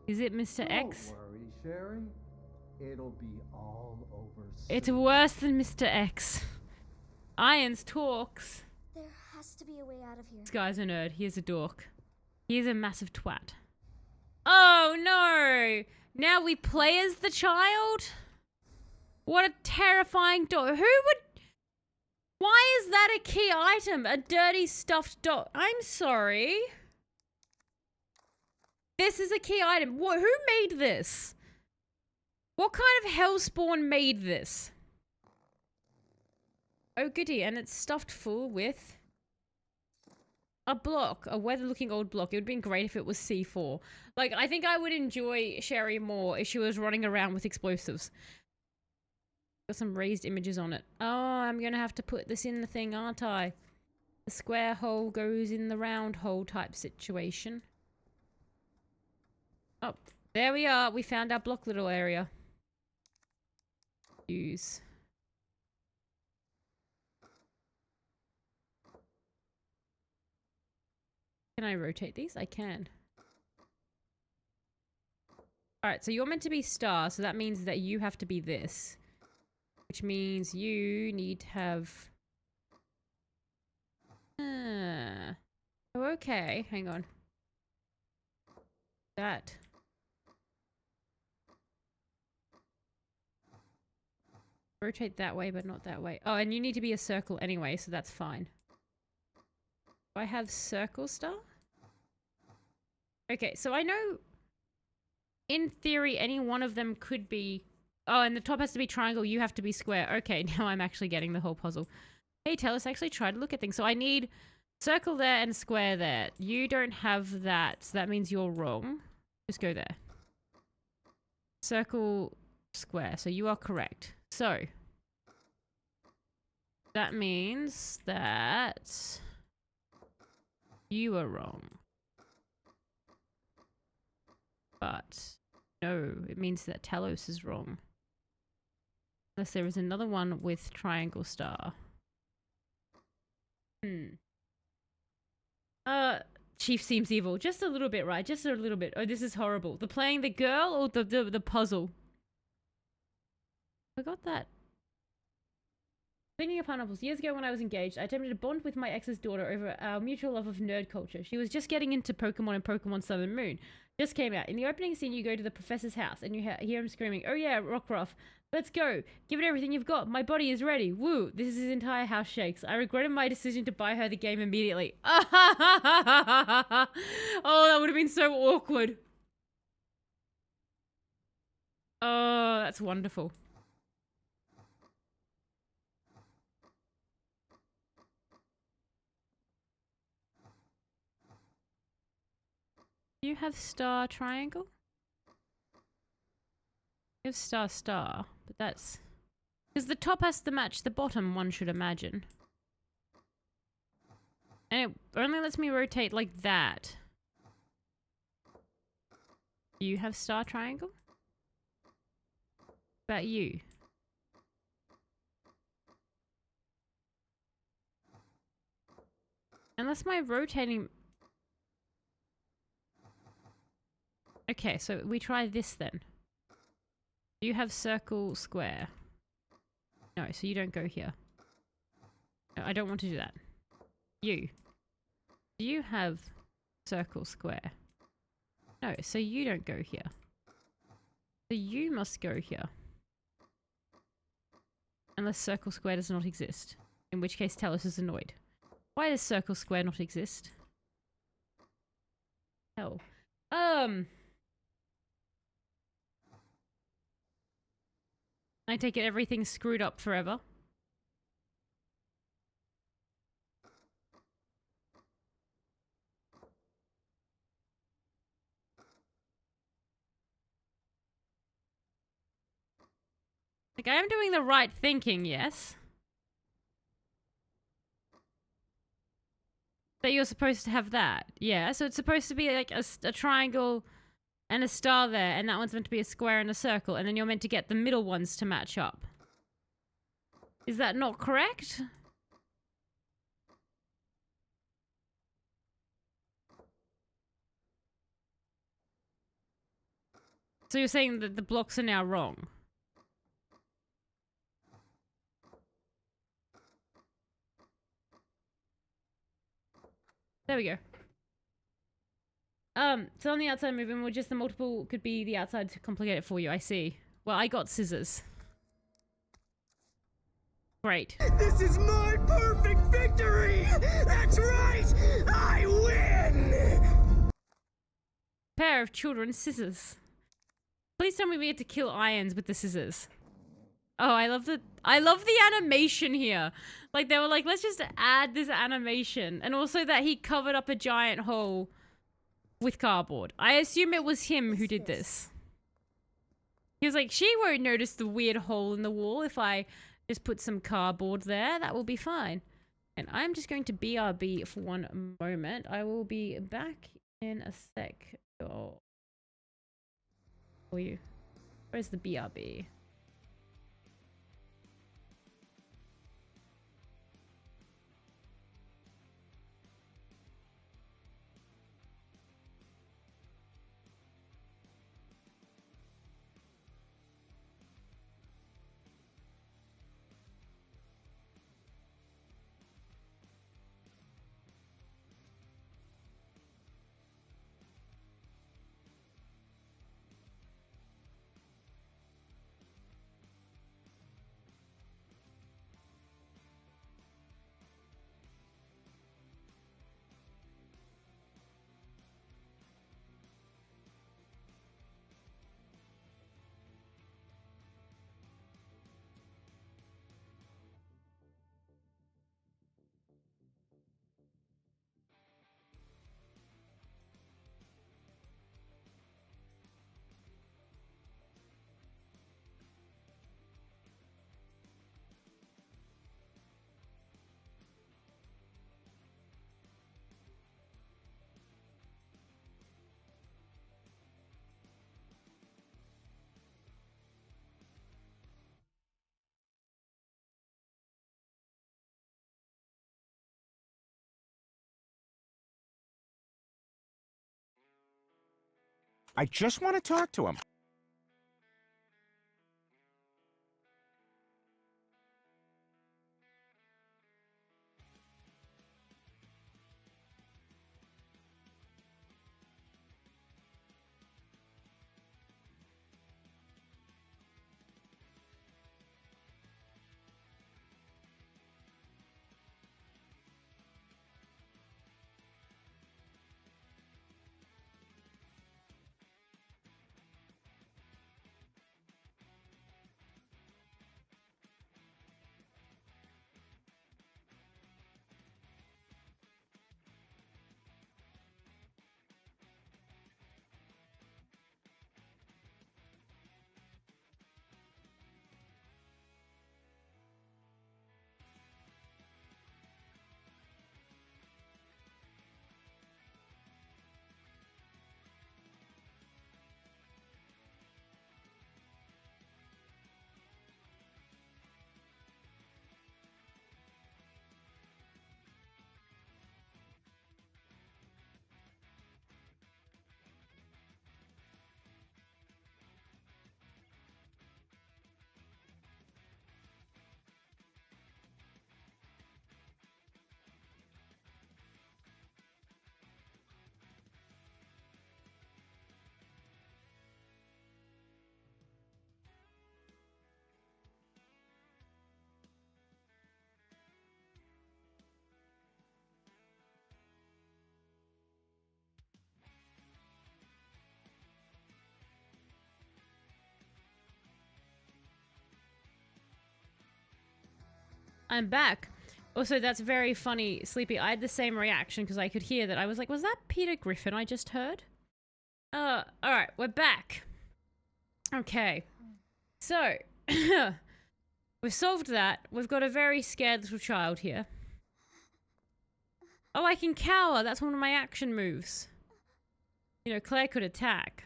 Is it Mr. X? Don't worry, Sherry. It'll be all over soon. It's worse than Mr. X. Irons talks. There has to be a way out of here. This guy's a nerd. He is a dork. He is a massive twat. Oh no! Now we play as the child? What a terrifying dog. Who would... Why is that a key item? A dirty stuffed dog. I'm sorry. This is a key item. What? Who made this? What kind of hellspawn made this? Oh goody, and it's stuffed full with a block, a weather-looking old block. It would have been great if it was C4. Like, I think I would enjoy Sherry more if she was running around with explosives. Got some raised images on it. Oh, I'm gonna have to put this in the thing, aren't I? The square hole goes in the round hole type situation. Oh, there we are. We found our block little area. Use. Can I rotate these? I can. Alright, so you're meant to be star, so that means that you have to be this. Which means you need to have... Oh, okay. Hang on. That. Rotate that way, but not that way. Oh, and you need to be a circle anyway, so that's fine. Do I have circle star? Okay, so I know in theory any one of them could be Oh, and the top has to be triangle. You have to be square. Okay, now I'm actually getting the whole puzzle. Hey, tell us, actually try to look at things. So I need circle there and square there. You don't have that, so that means you're wrong. Just go there. Circle, square. So you are correct. So that means that you are wrong. But no, it means that Talos is wrong. Unless there is another one with triangle star. Chief seems evil. Just a little bit, right? Just a little bit. Oh, this is horrible. The playing the girl or the puzzle? I got that. Cleaning of pineapples. Years ago when I was engaged, I attempted to bond with my ex's daughter over our mutual love of nerd culture. She was just getting into Pokemon and Pokemon Sun and Moon. Just came out. In the opening scene, you go to the professor's house and you hear him screaming, "Oh yeah, Rockruff. Let's go. Give it everything you've got. My body is ready. Woo." His entire house shakes. I regretted my decision to buy her the game immediately. Oh, that would have been so awkward. Oh, that's wonderful. Do you have star triangle? You have star star, but that's... Because the top has to match the bottom, one should imagine. And it only lets me rotate like that. You have star triangle? What about you? Unless my rotating... Okay, so we try this then. Do you have circle square? No, so you don't go here. No, I don't want to do that. You. Do you have circle square? No, so you don't go here. So you must go here. Unless circle square does not exist. In which case Talos is annoyed. Why does circle square not exist? Hell. I take it everything's screwed up forever. Like, I am doing the right thinking, yes? That you're supposed to have that. Yeah, so it's supposed to be like a triangle and a star there, and that one's meant to be a square and a circle, and then you're meant to get the middle ones to match up. Is that not correct? So you're saying that the blocks are now wrong? There we go. So on the outside movement, just the multiple could be the outside to complicate it for you. I see. Well, I got scissors. Great. This is my perfect victory! That's right! I win! Pair of children's scissors. Please tell me we get to kill ions with the scissors. Oh, I love the animation here. Like, they were like, let's just add this animation. And also that he covered up a giant hole with cardboard. I assume it was him who did this. He was like, she won't notice the weird hole in the wall if I just put some cardboard there. That will be fine. And I'm just going to BRB for one moment. I will be back in a sec. Oh. For you. Where's the BRB? I just want to talk to him. I'm back. Also, that's very funny, Sleepy. I had the same reaction because I could hear that. I was like, was that Peter Griffin I just heard? Alright, we're back. Okay. So, we've solved that. We've got a very scared little child here. Oh, I can cower. That's one of my action moves. You know, Claire could attack.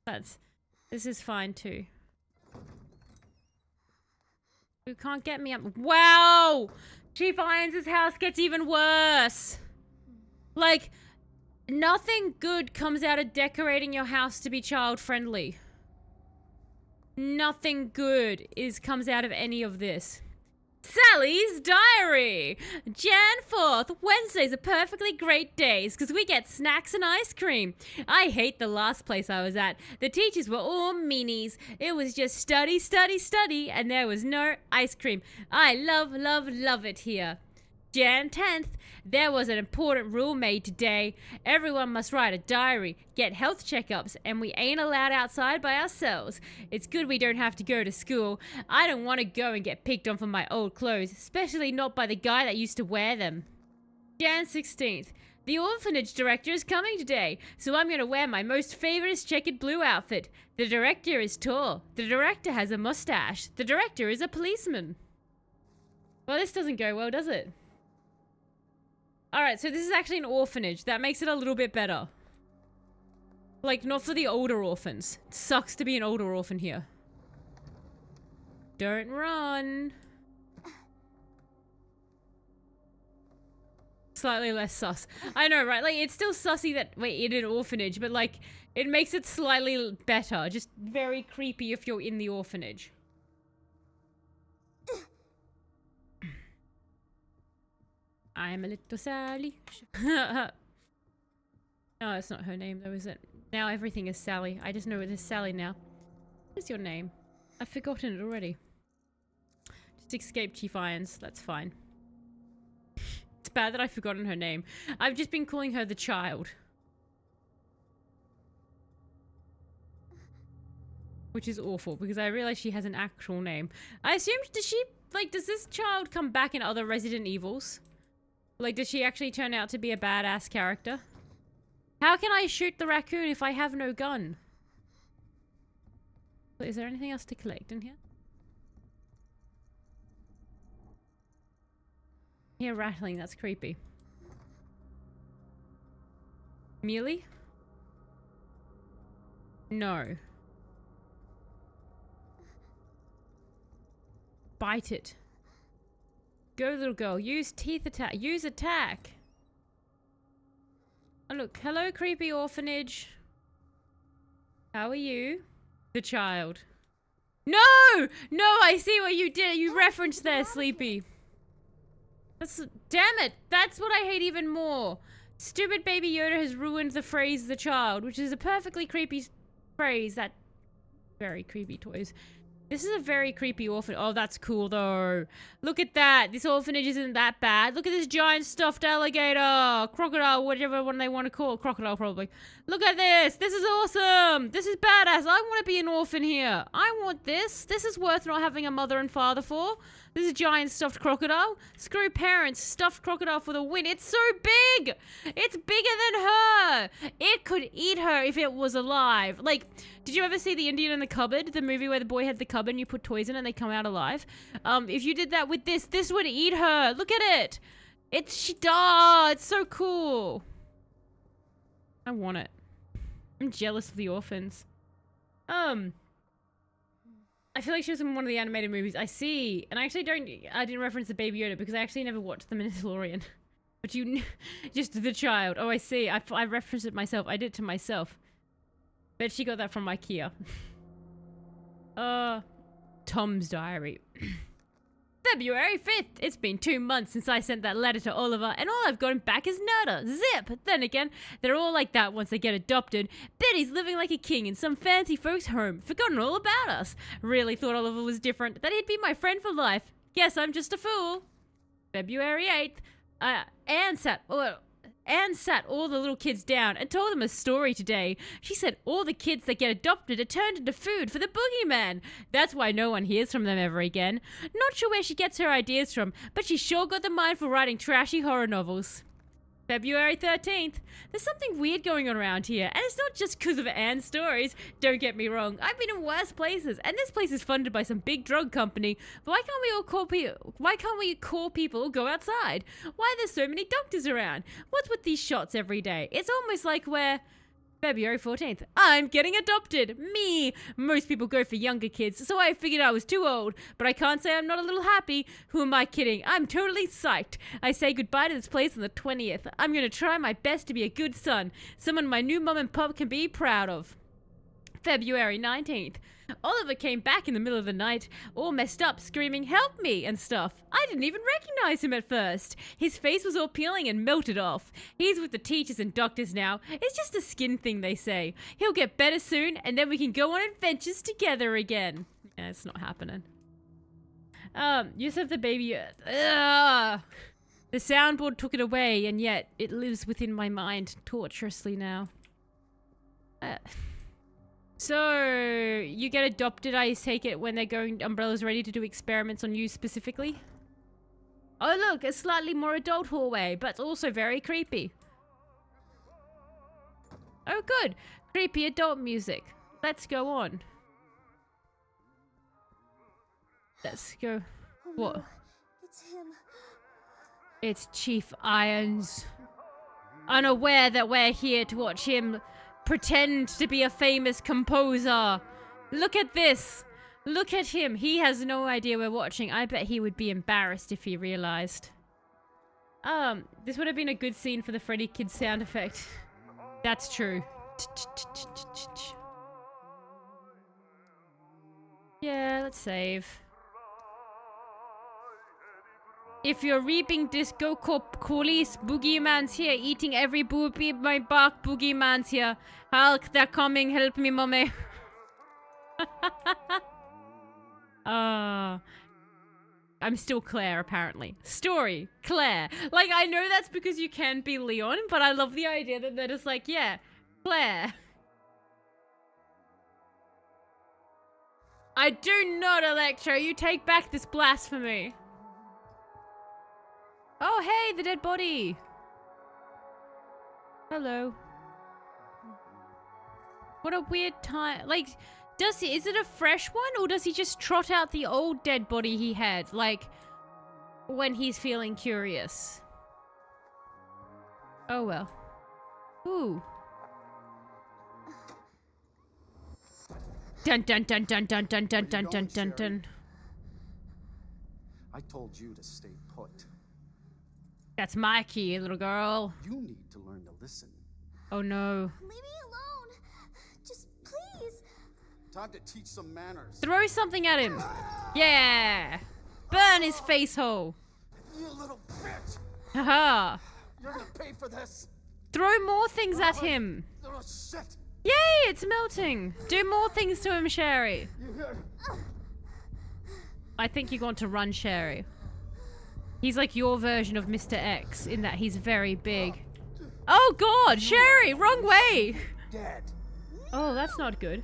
This is fine too. You can't get me up. Wow! Chief Irons' house gets even worse. Like, nothing good comes out of decorating your house to be child-friendly. Nothing good comes out of any of this. Sally's Diary! Jan 4th. Wednesdays are perfectly great days because we get snacks and ice cream. I hate the last place I was at. The teachers were all meanies. It was just study, study, study, and there was no ice cream. I love, love, love it here. Jan 10th. There was an important rule made today. Everyone must write a diary, get health checkups, and we ain't allowed outside by ourselves. It's good we don't have to go to school. I don't want to go and get picked on for my old clothes, especially not by the guy that used to wear them. Jan 16th. The orphanage director is coming today, so I'm going to wear my most favorite checkered blue outfit. The director is tall. The director has a mustache. The director is a policeman. Well, this doesn't go well, does it? Alright, so this is actually an orphanage. That makes it a little bit better. Like, not for the older orphans. It sucks to be an older orphan here. Don't run. Slightly less sus. I know, right? Like, it's still sussy that we're in an orphanage, but like, it makes it slightly better. Just very creepy if you're in the orphanage. I'm a little Sally. No, it's not her name though, is it? Now everything is Sally. I just know it is Sally now. What's your name? I've forgotten it already. Just escape Chief Irons. That's fine. It's bad that I've forgotten her name. I've just been calling her the child. Which is awful because I realize she has an actual name. I assumed, does this child come back in other Resident Evils? Like, does she actually turn out to be a badass character? How can I shoot the raccoon if I have no gun? Is there anything else to collect in here? Here, rattling, that's creepy. Mealy? No. Bite it. Go, little girl. Use teeth attack. Use attack. Oh, look. Hello, creepy orphanage. How are you? The child. No! No, I see what you did. You referenced there, Sleepy. That's, damn it. That's what I hate even more. Stupid Baby Yoda has ruined the phrase the child, which is a perfectly creepy phrase that... Very creepy toys. This is a very creepy orphan. Oh, that's cool, though. Look at that. This orphanage isn't that bad. Look at this giant stuffed alligator. Crocodile, whatever one they want to call it. Crocodile, probably. Look at this. This is awesome. This is badass. I want to be an orphan here. I want this. This is worth not having a mother and father for. This is a giant stuffed crocodile. Screw parents. Stuffed crocodile for the win. It's so big. It's bigger than her. It could eat her if it was alive. Like, did you ever see The Indian in the Cupboard? The movie where the boy had the cupboard and you put toys in and they come out alive? If you did that with this would eat her. Look at it. It's so cool. I want it. I'm jealous of the orphans. I feel like she was in one of the animated movies. I see. And I didn't reference the Baby Yoda because I actually never watched The Mandalorian. But you, just the child. Oh, I see. I referenced it myself. I did it to myself. Bet she got that from IKEA. Tom's diary. February 5th. It's been 2 months since I sent that letter to Oliver, and all I've gotten back is nada. Zip. Then again, they're all like that once they get adopted. Betty's living like a king in some fancy folks' home, forgotten all about us. Really thought Oliver was different, that he'd be my friend for life. Guess I'm just a fool. February 8th. Anne sat all the little kids down and told them a story today. She said all the kids that get adopted are turned into food for the boogeyman. That's why no one hears from them ever again. Not sure where she gets her ideas from, but she's sure got the mind for writing trashy horror novels. February 13th. There's something weird going on around here, and it's not just because of Anne's stories. Don't get me wrong, I've been in worse places, and this place is funded by some big drug company. But why can't we call people or go outside? Why are there so many doctors around? What's with these shots every day? It's almost like we're... February 14th. I'm getting adopted. Me. Most people go for younger kids, so I figured I was too old. But I can't say I'm not a little happy. Who am I kidding? I'm totally psyched. I say goodbye to this place on the 20th. I'm going to try my best to be a good son. Someone my new mom and pop can be proud of. February 19th. Oliver came back in the middle of the night, all messed up, screaming, "Help me!" and stuff. I didn't even recognize him at first. His face was all peeling and melted off. He's with the teachers and doctors now. It's just a skin thing, they say. He'll get better soon, and then we can go on adventures together again. Yeah, it's not happening. Yusuf the baby... The soundboard took it away, and yet it lives within my mind torturously now. So, you get adopted, I take it, when they're going... Umbrella's ready to do experiments on you specifically? Oh look, a slightly more adult hallway, but also very creepy. Oh good, creepy adult music. Let's go on. Let's go. Oh, What? no. It's him. It's Chief Irons. Unaware that we're here to watch him pretend to be a famous composer. Look at this. Look at him. He has no idea we're watching. I bet he would be embarrassed if he realized. This would have been a good scene for the Freddy Kid sound effect. That's true. Yeah, let's save. If you're reaping disco police, boogeyman's here, eating every booby my bark, boogeyman's here. Hulk, they're coming, help me, mommy. I'm still Claire, apparently. Story, Claire. Like, I know that's because you can be Leon, but I love the idea that they're just like, yeah, Claire. I do not, Electro. You take back this blasphemy. Oh, hey, the dead body. Hello. What a weird time. Like, is it a fresh one, or does he just trot out the old dead body he had, like, when he's feeling curious? Oh, well. Ooh. Dun dun dun dun dun dun dun dun dun dun dun. I told you to stay put. That's my key, little girl. You need to learn to listen. Oh no. Leave me alone. Just please. Time to teach some manners. Throw something at him. Yeah. Burn his face hole. You little bitch! Haha. You're gonna pay for this. Throw more things at him. Oh shit! Yay, it's melting. Do more things to him, Sherry. You hear? I think you're going to run, Sherry. He's like your version of Mr. X in that he's very big. Oh God, Sherry, wrong way. Dead. Oh, that's not good.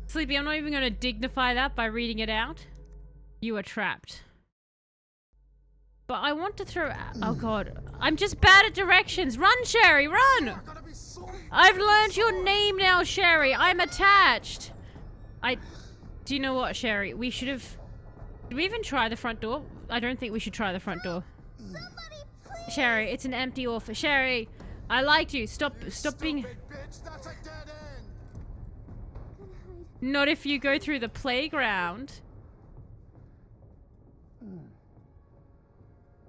Sleepy, I'm not even going to dignify that by reading it out. You are trapped. But I want to throw... Oh God. I'm just bad at directions. Run, Sherry, run! I've learned your name now, Sherry. I'm attached. Do you know what, Sherry? We should have... Did we even try the front door? I don't think we should try the front door. Sherry, it's an empty office. Sherry, I liked you. Stop being... Bitch, that's a dead end. Not if you go through the playground.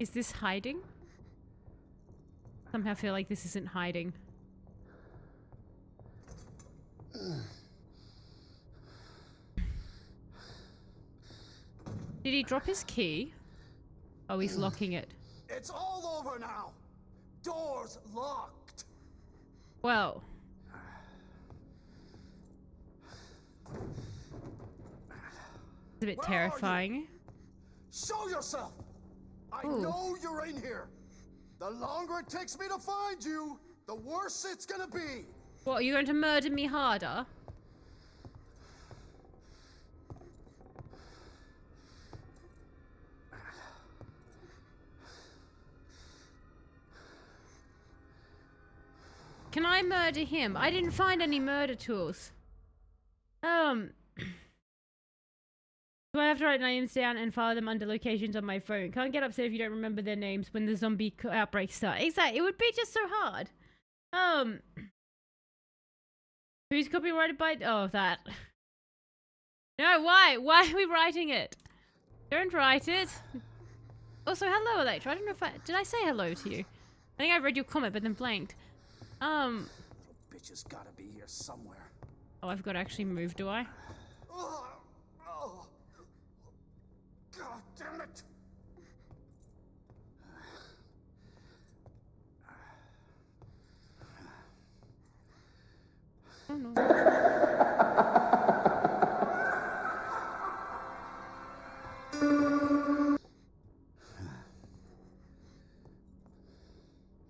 Is this hiding? Somehow feel like this isn't hiding. Did he drop his key? Oh, he's locking it. It's all over now. Doors locked. Well. It's a bit terrifying. Show yourself. I Ooh. know you're in here. The longer it takes me to find you, the worse it's gonna be. What, are you going to murder me harder? Can I murder him? I didn't find any murder tools. Do I have to write names down and file them under locations on my phone? Can't get upset if you don't remember their names when the zombie outbreaks start. Exactly. It would be just so hard. Who's copyrighted by... Oh, that. No, why? Why are we writing it? Don't write it. Also, hello, Electra. I don't know if Did I say hello to you? I think I read your comment, but then blanked. Bitch has gotta be here somewhere. Oh, I've got to actually move, do I? Oh, God damn it! Oh no.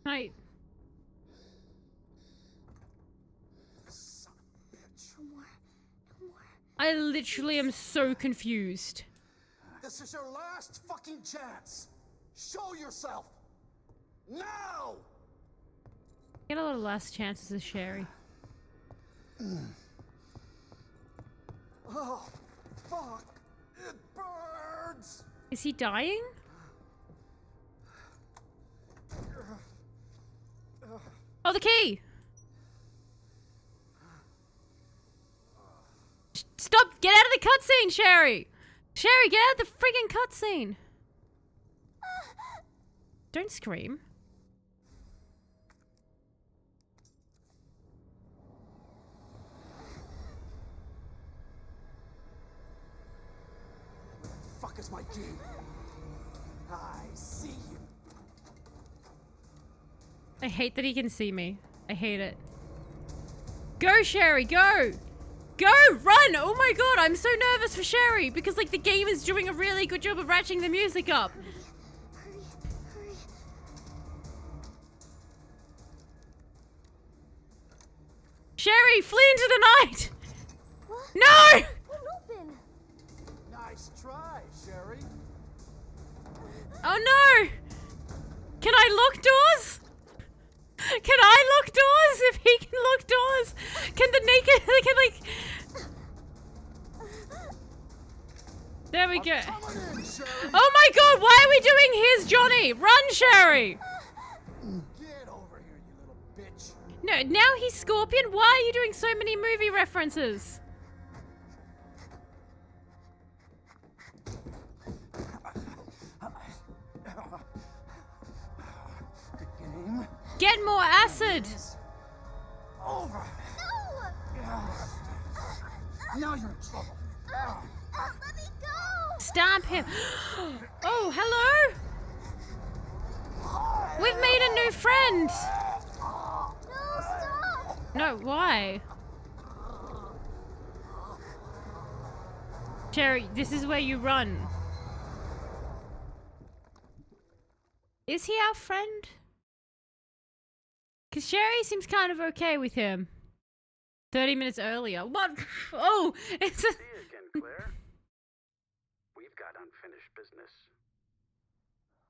Right. Son of a bitch. No more. No more. I literally am so confused. This is your last fucking chance. Show yourself. Now! Get a lot of last chances as Sherry. Oh, fuck. It burns. Is he dying? Oh, the key! Stop! Get out of the cutscene, Sherry! Sherry, get out of the friggin' cutscene! Don't scream. Fuck is my key? I see you. I hate that he can see me. I hate it. Go, Sherry, go! Go! Run! Oh my god, I'm so nervous for Sherry because like the game is doing a really good job of ratcheting the music up. Hurry. Sherry, flee into the night! What? No! Won't open. Nice try, Sherry. Oh no! Can I lock doors? Can I lock doors? If he can lock doors, can the naked, can like... There we go. Coming in, Sherry. Oh my god, why are we doing his Johnny? Run, Sherry! Get over here, you little bitch. No, now he's Scorpion. Why are you doing so many movie references? The game Get more acid! is over. No! Now you're in trouble. Let me go! Stab him. Oh, hello? We've made a new friend. No, stop! No, why? Cherry, this is where you run. Is he our friend? Because Sherry seems kind of okay with him. 30 minutes earlier. What? Oh, it's a... See you again, Claire. We've got unfinished business.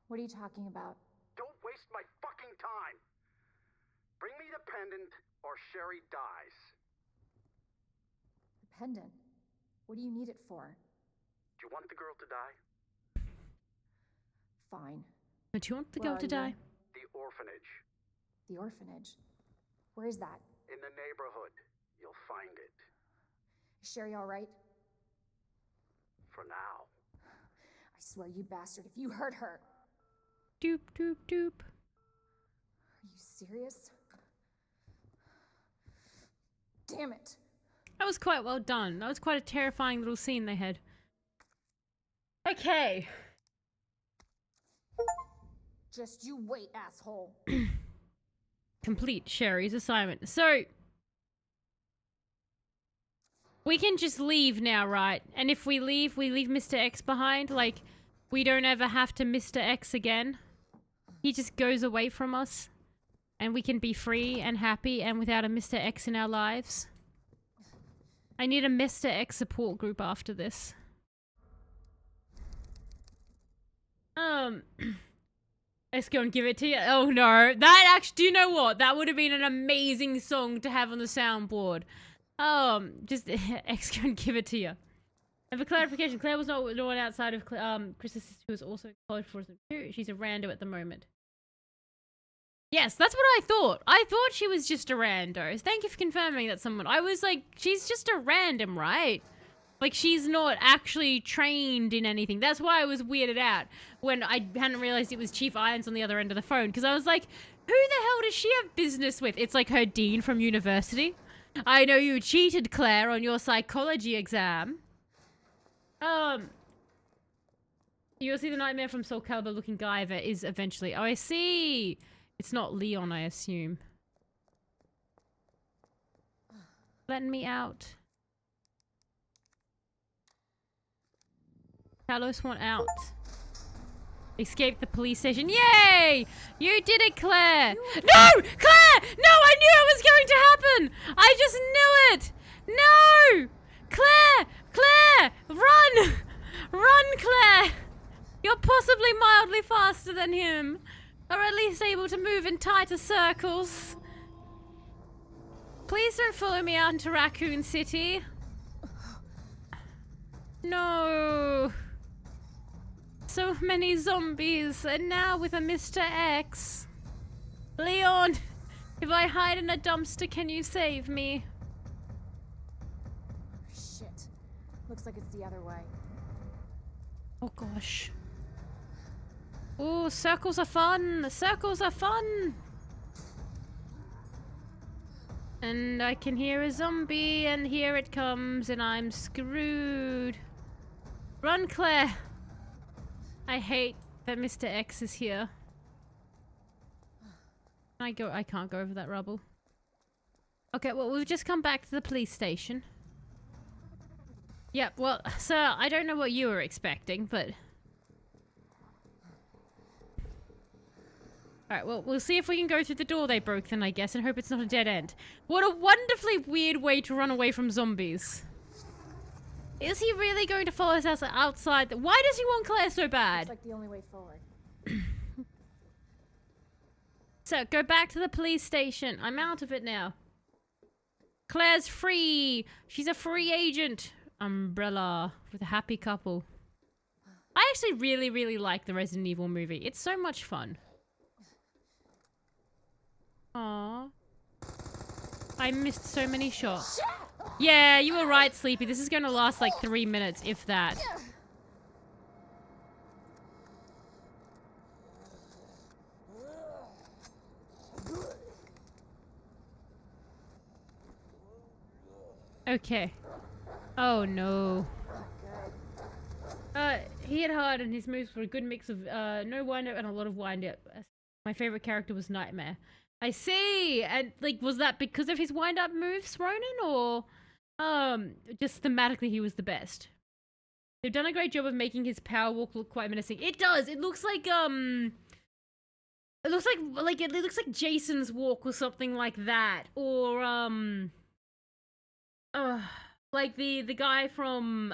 What are you talking about? Don't waste my fucking time. Bring me the pendant or Sherry dies. The pendant? What do you need it for? Do you want the girl to die? Fine. But you want the Where girl are to you? die? The orphanage. The orphanage. Where is that? In the neighborhood. You'll find it. Is Sherry all right? For now. I swear, you bastard, if you hurt her. Doop, doop, doop. Are you serious? Damn it. That was quite well done. That was quite a terrifying little scene they had. Okay. Just you wait, asshole. Complete Sherry's assignment. So, we can just leave now, right? And if we leave Mr. X behind. Like, we don't ever have to Mr. X again. He just goes away from us. And we can be free and happy and without a Mr. X in our lives. I need a Mr. X support group after this. Let's go and give it to you. Oh no. That actually, do you know what? That would have been an amazing song to have on the soundboard. Just X go and give it to you. And for clarification, Claire was not the one outside of Chris's sister who was also in college for them too. She's a rando at the moment. Yes, that's what I thought. I thought she was just a rando. Thank you for confirming that, someone. I was like, she's just a random, right? Like, she's not actually trained in anything. That's why I was weirded out when I hadn't realized it was Chief Irons on the other end of the phone. Because I was like, who the hell does she have business with? It's like her dean from university. I know you cheated, Claire, on your psychology exam. You'll see the Nightmare from Soul Calibur looking Guyver is eventually... Oh, I see! It's not Leon, I assume. Let me out. Talos want out. Escape the police station. Yay! You did it, Claire! No! Claire! No, I knew it was going to happen! I just knew it! No! Claire! Claire! Run! Run, Claire! You're possibly mildly faster than him. Or at least able to move in tighter circles. Please don't follow me out into Raccoon City. No. So many zombies, and now with a Mr. X. Leon, if I hide in a dumpster, can you save me? Shit. Looks like it's the other way. Oh gosh. Oh, circles are fun. Circles are fun. And I can hear a zombie, and here it comes, and I'm screwed. Run, Claire. I hate that Mr. X is here. I can't go over that rubble. Okay, well, we've just come back to the police station. Yep, well, sir, I don't know what you were expecting, but... Alright, well, we'll see if we can go through the door they broke then, I guess, and hope it's not a dead end. What a wonderfully weird way to run away from zombies. Is he really going to follow us outside? Why does he want Claire so bad? Looks like the only way forward. So, go back to the police station. I'm out of it now. Claire's free. She's a free agent. Umbrella with a happy couple. I actually really, really like the Resident Evil movie. It's so much fun. Aww. I missed so many shots. Yeah, you were right, Sleepy. This is going to last like 3 minutes, if that. Okay. Oh no. He hit hard and his moves were a good mix of no wind-up and a lot of wind-up. My favorite character was Nightmare. I see! And like, was that because of his wind-up moves, Ronan, or just thematically he was the best? They've done a great job of making his power walk look quite menacing. It does! It looks like it looks like Jason's walk or something like that. Or like the guy from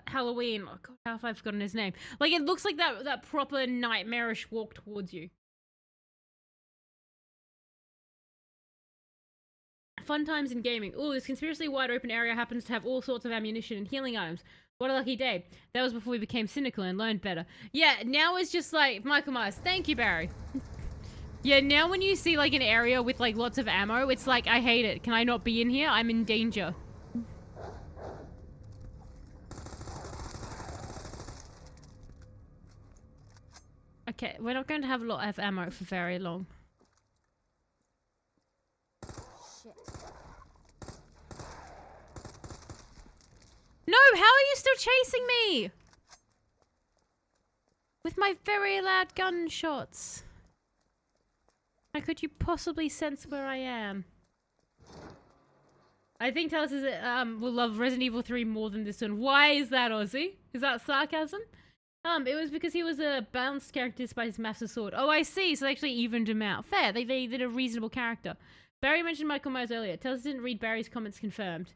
Halloween. Oh god, how have I forgotten his name? Like, it looks like that proper nightmarish walk towards you. Fun times in gaming. Oh, this conspiracy wide open area happens to have all sorts of ammunition and healing items. What a lucky day. That was before we became cynical and learned better. Yeah, now it's just like Michael Myers. Thank you, Barry. Yeah, now when you see like an area with like lots of ammo, it's like, I hate it. Can I not be in here? I'm in danger. Okay, we're not going to have a lot of ammo for very long. Shit. No, how are you still chasing me? With my very loud gunshots. How could you possibly sense where I am? I think Talis will love Resident Evil 3 more than this one. Why is that, Ozzy? Is that sarcasm? It was because he was a balanced character despite his massive sword. Oh, I see. So they actually evened him out. Fair. They did a reasonable character. Barry mentioned Michael Myers earlier. Talis didn't read Barry's comments confirmed.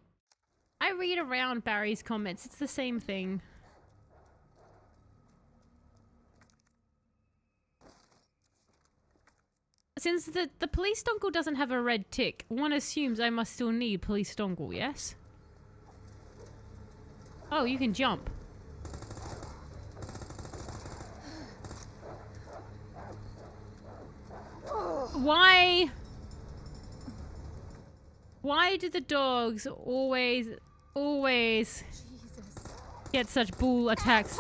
I read around Barry's comments. It's the same thing. Since the police dongle doesn't have a red tick, one assumes I must still need police dongle, yes? Oh, you can jump. Why do the dogs always Jesus. get such bull attacks?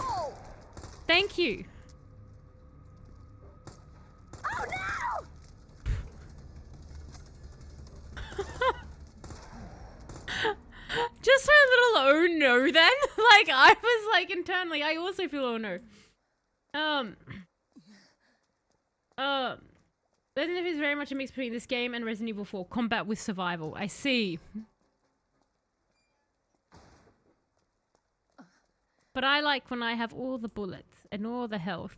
Thank you. Oh no! Just her little oh no then. Like, I was like internally, I also feel oh no. Resident Evil is very much a mix between this game and Resident Evil 4. Combat with survival. I see. But I like when I have all the bullets and all the health.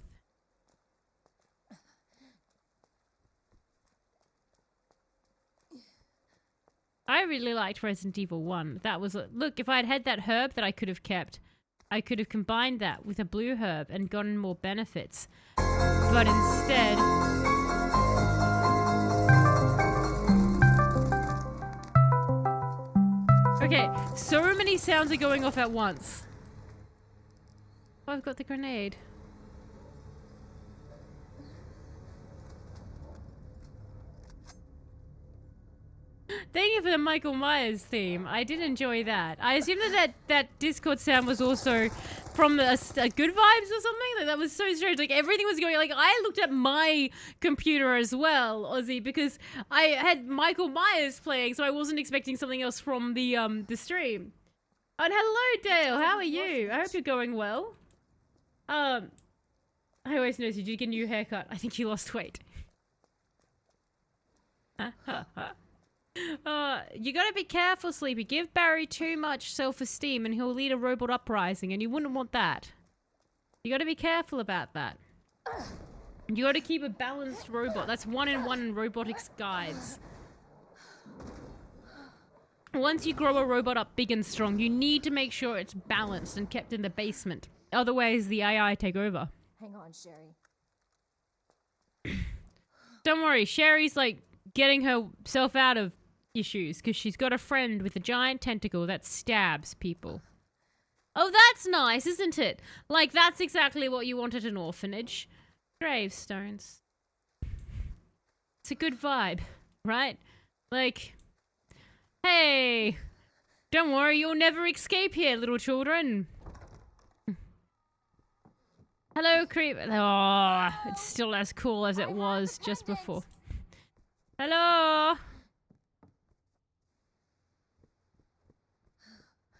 I really liked Resident Evil 1. That was look, if I'd had that herb that I could have kept, I could have combined that with a blue herb and gotten more benefits. But instead... Okay, so many sounds are going off at once. Oh, I've got the grenade. Thank you for the Michael Myers theme. I did enjoy that. I assume that Discord sound was also from a Good Vibes or something. Like, that was so strange. Like, everything was going. Like, I looked at my computer as well, Ozzy, because I had Michael Myers playing, so I wasn't expecting something else from the stream. And hello, Dale. How are you? I hope you're going well. I always notice you did get a new haircut. I think you lost weight. You gotta be careful, Sleepy. Give Barry too much self-esteem and he'll lead a robot uprising, and you wouldn't want that. You gotta be careful about that. You gotta keep a balanced robot. That's 1-in-1 in robotics guides. Once you grow a robot up big and strong, you need to make sure it's balanced and kept in the basement. Otherwise, the AI take over. Hang on, Sherry. Don't worry, Sherry's like getting herself out of issues because she's got a friend with a giant tentacle that stabs people. Oh, that's nice, isn't it? Like, that's exactly what you want at an orphanage. Gravestones. It's a good vibe, right? Like, hey, don't worry, you'll never escape here, little children. Hello, creep. Oh, it's still as cool as it was just before. Hello.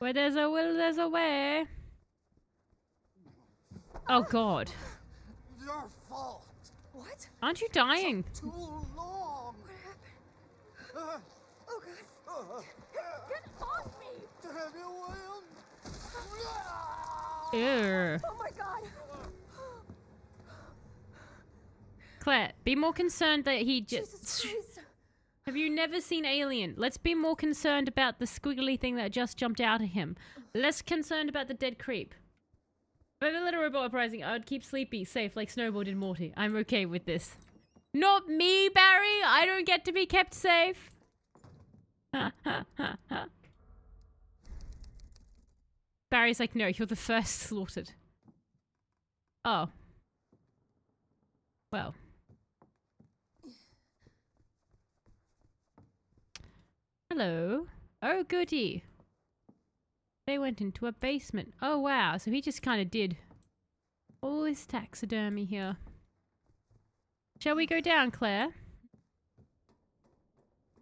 Where there's a will, there's a way. Oh God. Your fault. What? Aren't you dying? Too long. What happened? Oh god. Get off me! Damn you, William. Ew. Oh my god. Claire, be more concerned that he Jesus just... Christ. Have you never seen Alien? Let's be more concerned about the squiggly thing that just jumped out at him. Less concerned about the dead creep. If I have a little robot uprising, I would keep Sleepy safe like Snowball did Morty. I'm okay with this. Not me, Barry! I don't get to be kept safe! Barry's like, no, you're the first slaughtered. Oh. Well. Hello. Oh, goody. They went into a basement. Oh, wow. So he just kind of did all this taxidermy here. Shall we go down, Claire?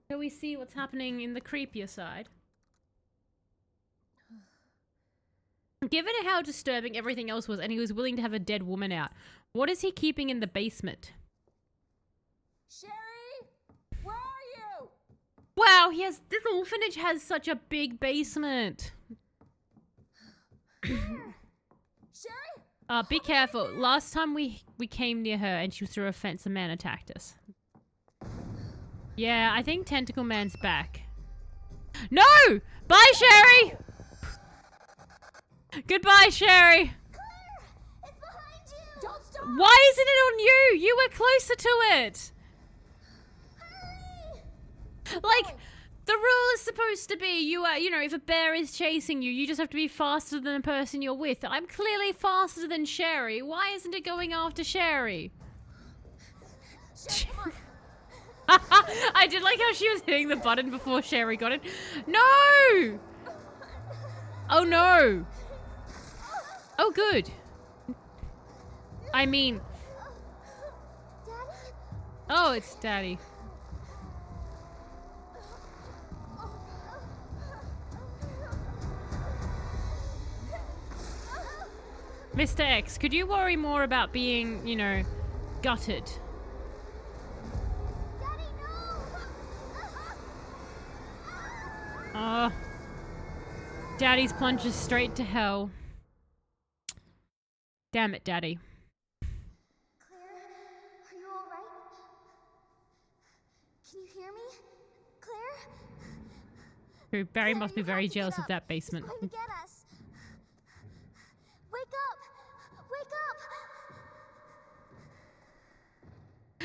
Shall we see what's happening in the creepier side? Given how disturbing everything else was, and he was willing to have a dead woman out, what is he keeping in the basement? Sherry? Where are you? Wow, this orphanage has such a big basement. Sherry? Be careful. Last time we came near her and she was through a fence, a man attacked us. Yeah, I think Tentacle Man's back. No! Bye, Sherry! Goodbye, Sherry! It's behind you! Don't stop! Why isn't it on you? You were closer to it! Hurry! Like, the rule is supposed to be you are, if a bear is chasing you, you just have to be faster than the person you're with. I'm clearly faster than Sherry. Why isn't it going after Sherry? Sherry, come on! I did like how she was hitting the button before Sherry got it. No! Oh no! Oh good. I mean... Daddy? Oh, it's Daddy. Mr. X, could you worry more about being, gutted? Daddy, no! Oh. Daddy's plunges straight to hell. Damn it, Daddy. Claire, are you alright? Can you hear me? Claire? Barry Claire, must be you very have to jealous get of up. that basement. He's going to get us. Wake up! Wake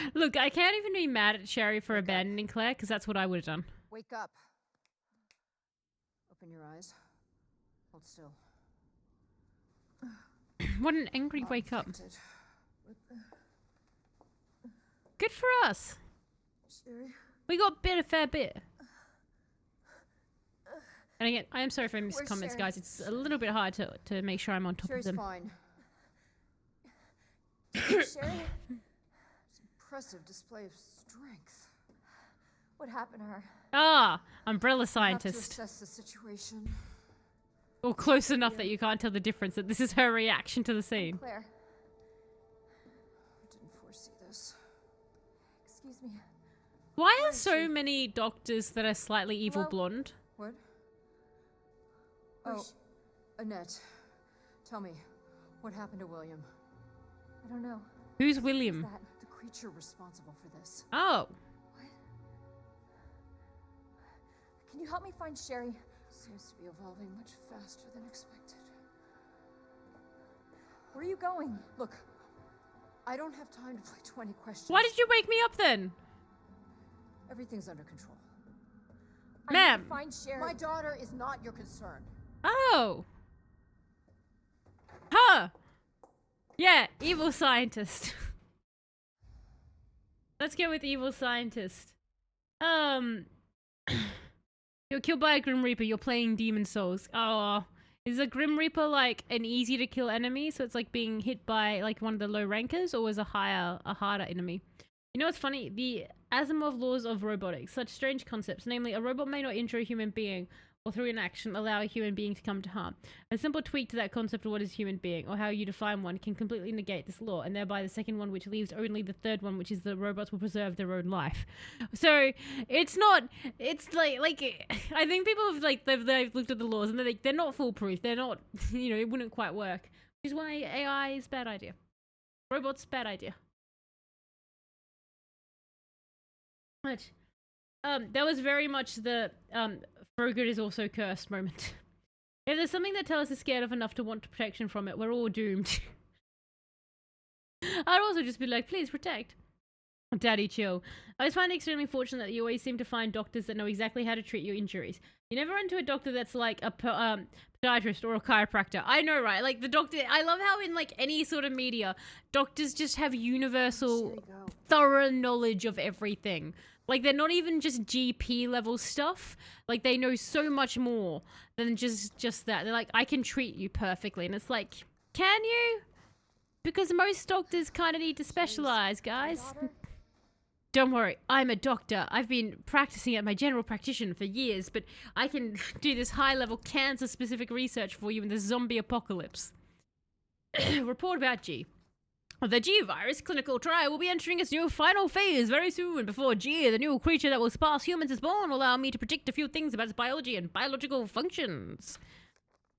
up! Look, I can't even be mad at Sherry for abandoning Claire, because that's what I would have done. Wake up. Open your eyes. Hold still. What an angry wake up. Infected. Good for us. Sherry? We got bit a fair bit. And again, I am sorry if I missed Where's comments, Sherry? guys. It's a little bit hard to make sure I'm on top Sherry's of them. fine. Sherry? It's an impressive display of strength. What happened to her? Ah, umbrella I have to scientist. assess the situation. Or close enough that you can't tell the difference, that this is her reaction to the scene. Claire, I didn't foresee this. excuse me. Why are so many doctors that are slightly evil Hello? blonde? What? Where's Oh, Annette. Tell me, what happened to William? I don't know. Who's William? That. The creature responsible for this. Oh. Can you help me find Sherry? Seems to be evolving much faster than expected. Where are you going? Look, I don't have time to play 20 questions. Why did you wake me up then? Everything's under control. I need Ma'am. to find Sherry. My daughter is not your concern. Oh. Huh. Yeah, evil scientist. Let's go with evil scientist. You're killed by a Grim Reaper, you're playing Demon Souls. Oh. Is a Grim Reaper like an easy to kill enemy? So it's like being hit by like one of the low rankers, or is a harder enemy? You know what's funny? The Asimov laws of robotics, such strange concepts, namely a robot may not injure a human being or through inaction allow a human being to come to harm. A simple tweak to that concept of what is human being, or how you define one, can completely negate this law, and thereby the second one, which leaves only the third one, which is the robots will preserve their own life. So it's not. It's like I think people have they've looked at the laws and they're not foolproof. They're not. It wouldn't quite work. Which is why AI is a bad idea. Robots, bad idea. But that was very much the Frogurt is also cursed moment. If there's something that tells us is scared of enough to want protection from it, we're all doomed. I'd also just be like, please protect. Daddy, chill. I just find it extremely fortunate that you always seem to find doctors that know exactly how to treat your injuries. You never run to a doctor that's like a podiatrist or a chiropractor. I know, right? Like the doctor, I love how in like any sort of media, doctors just have universal, thorough knowledge of everything. Like they're not even just GP level stuff. Like they know so much more than just that. They're like, I can treat you perfectly. And it's like, can you? Because most doctors kind of need to specialize, guys. Don't worry, I'm a doctor. I've been practicing at my general practitioner for years, but I can do this high-level cancer-specific research for you in the zombie apocalypse. Report about G. The G virus clinical trial will be entering its new final phase very soon. Before G, the new creature that will surpass humans, is born, allow me to predict a few things about its biology and biological functions.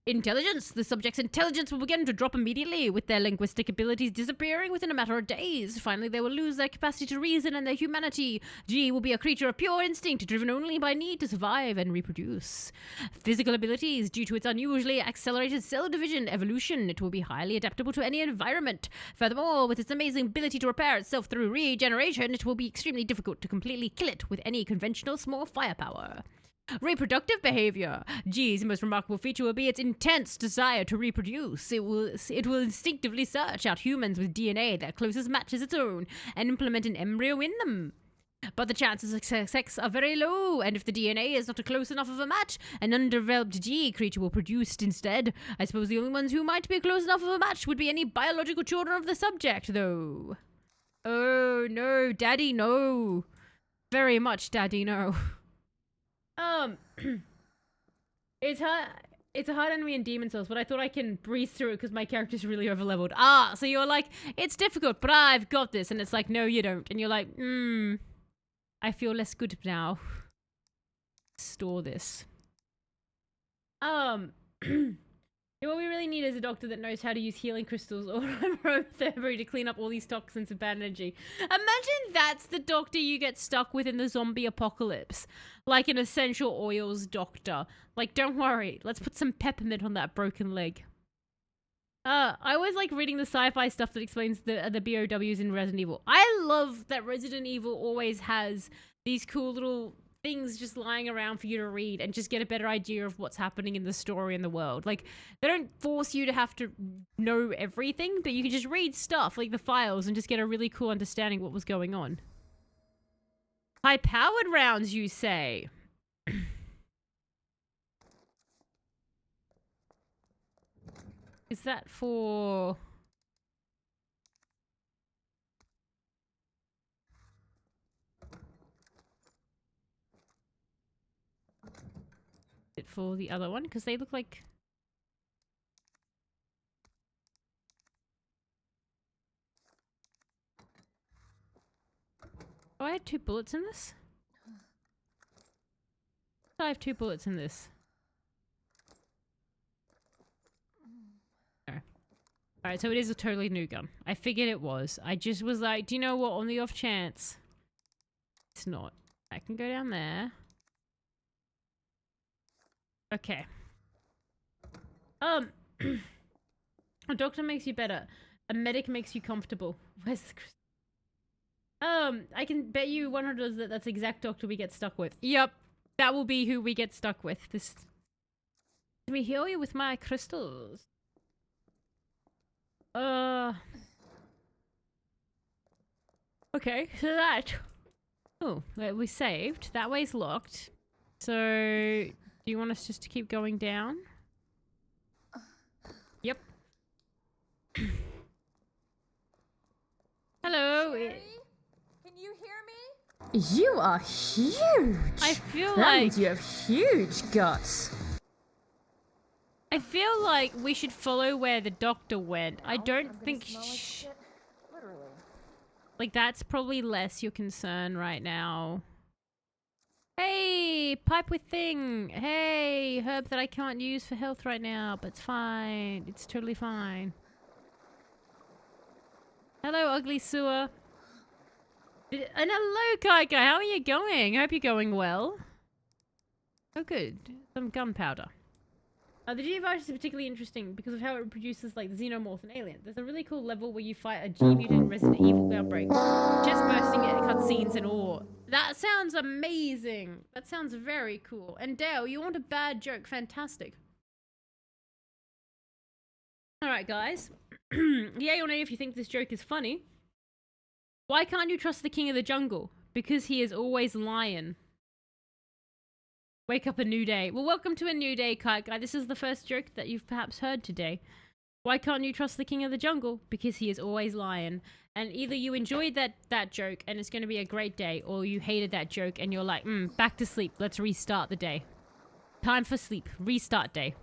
Intelligence. The subject's intelligence will begin to drop immediately, with their linguistic abilities disappearing within a matter of days. Finally, they will lose their capacity to reason and their humanity. G will be a creature of pure instinct, driven only by need to survive and reproduce. Physical abilities. Due to its unusually accelerated cell division evolution, it will be highly adaptable to any environment. Furthermore, with its amazing ability to repair itself through regeneration, it will be extremely difficult to completely kill it with any conventional small firepower. Reproductive behavior. G's most remarkable feature will be its intense desire to reproduce. It will instinctively search out humans with DNA that closest matches its own and implement an embryo in them. But the chances of success are very low, and if the DNA is not a close enough of a match, an undeveloped G creature will produce instead. I suppose the only ones who might be close enough of a match would be any biological children of the subject, though. Oh, no, Daddy, no. Very much, Daddy, no. It's a hard enemy in Demon Souls, but I thought I can breeze through it because my character's really overleveled. Ah, so you're like, it's difficult, but I've got this. And it's like, no, you don't. And you're like, I feel less good now. Store this. What we really need is a doctor that knows how to use healing crystals or aromatherapy to clean up all these toxins and bad energy. Imagine that's the doctor you get stuck with in the zombie apocalypse. Like an essential oils doctor. Like, don't worry, let's put some peppermint on that broken leg. I always like reading the sci-fi stuff that explains the BOWs in Resident Evil. I love that Resident Evil always has these cool little things just lying around for you to read and just get a better idea of what's happening in the story and the world. Like, they don't force you to have to know everything, but you can just read stuff, like the files, and just get a really cool understanding of what was going on. High-powered rounds, you say? Is that for... it for the other one? Because they look like... Oh, I had 2 bullets in this? I have 2 bullets in this. Alright, so it is a totally new gun. I figured it was. I just was like, do you know what? On the off chance. It's not. I can go down there. Okay. A doctor makes you better. A medic makes you comfortable. Where's the crystal? I can bet you $100 that that's the exact doctor we get stuck with. Yep. That will be who we get stuck with. This... Let me heal you with my crystals. Okay, so that... Oh, we saved. That way's locked. So, do you want us just to keep going down? Yep. Hello. Sherry? Can you hear me? You are huge! I feel That like... means you have huge guts. I feel like we should follow where the doctor went. I don't think... Literally. Like, that's probably less your concern right now. Hey, pipe with thing. Hey, herb that I can't use for health right now, but it's fine. It's totally fine. Hello, ugly sewer. And hello, Kai Guy. How are you going? I hope you're going well. Oh, good. Some gunpowder. The G-Virus is particularly interesting because of how it produces like the xenomorph and alien. There's a really cool level where you fight a G-mutant in Resident Evil outbreak. Chest bursting at cutscenes and all. That sounds amazing. That sounds very cool. And Dale, you want a bad joke? Fantastic. Alright, guys. Yay or nay if you think this joke is funny. Why can't you trust the king of the jungle? Because he is always lying. Wake up a new day. Well, welcome to a new day, Kite Guy. This is the first joke that you've perhaps heard today. Why can't you trust the king of the jungle? Because he is always lying. And either you enjoyed that joke and it's going to be a great day, or you hated that joke and you're like, back to sleep. Let's restart the day. Time for sleep. Restart day.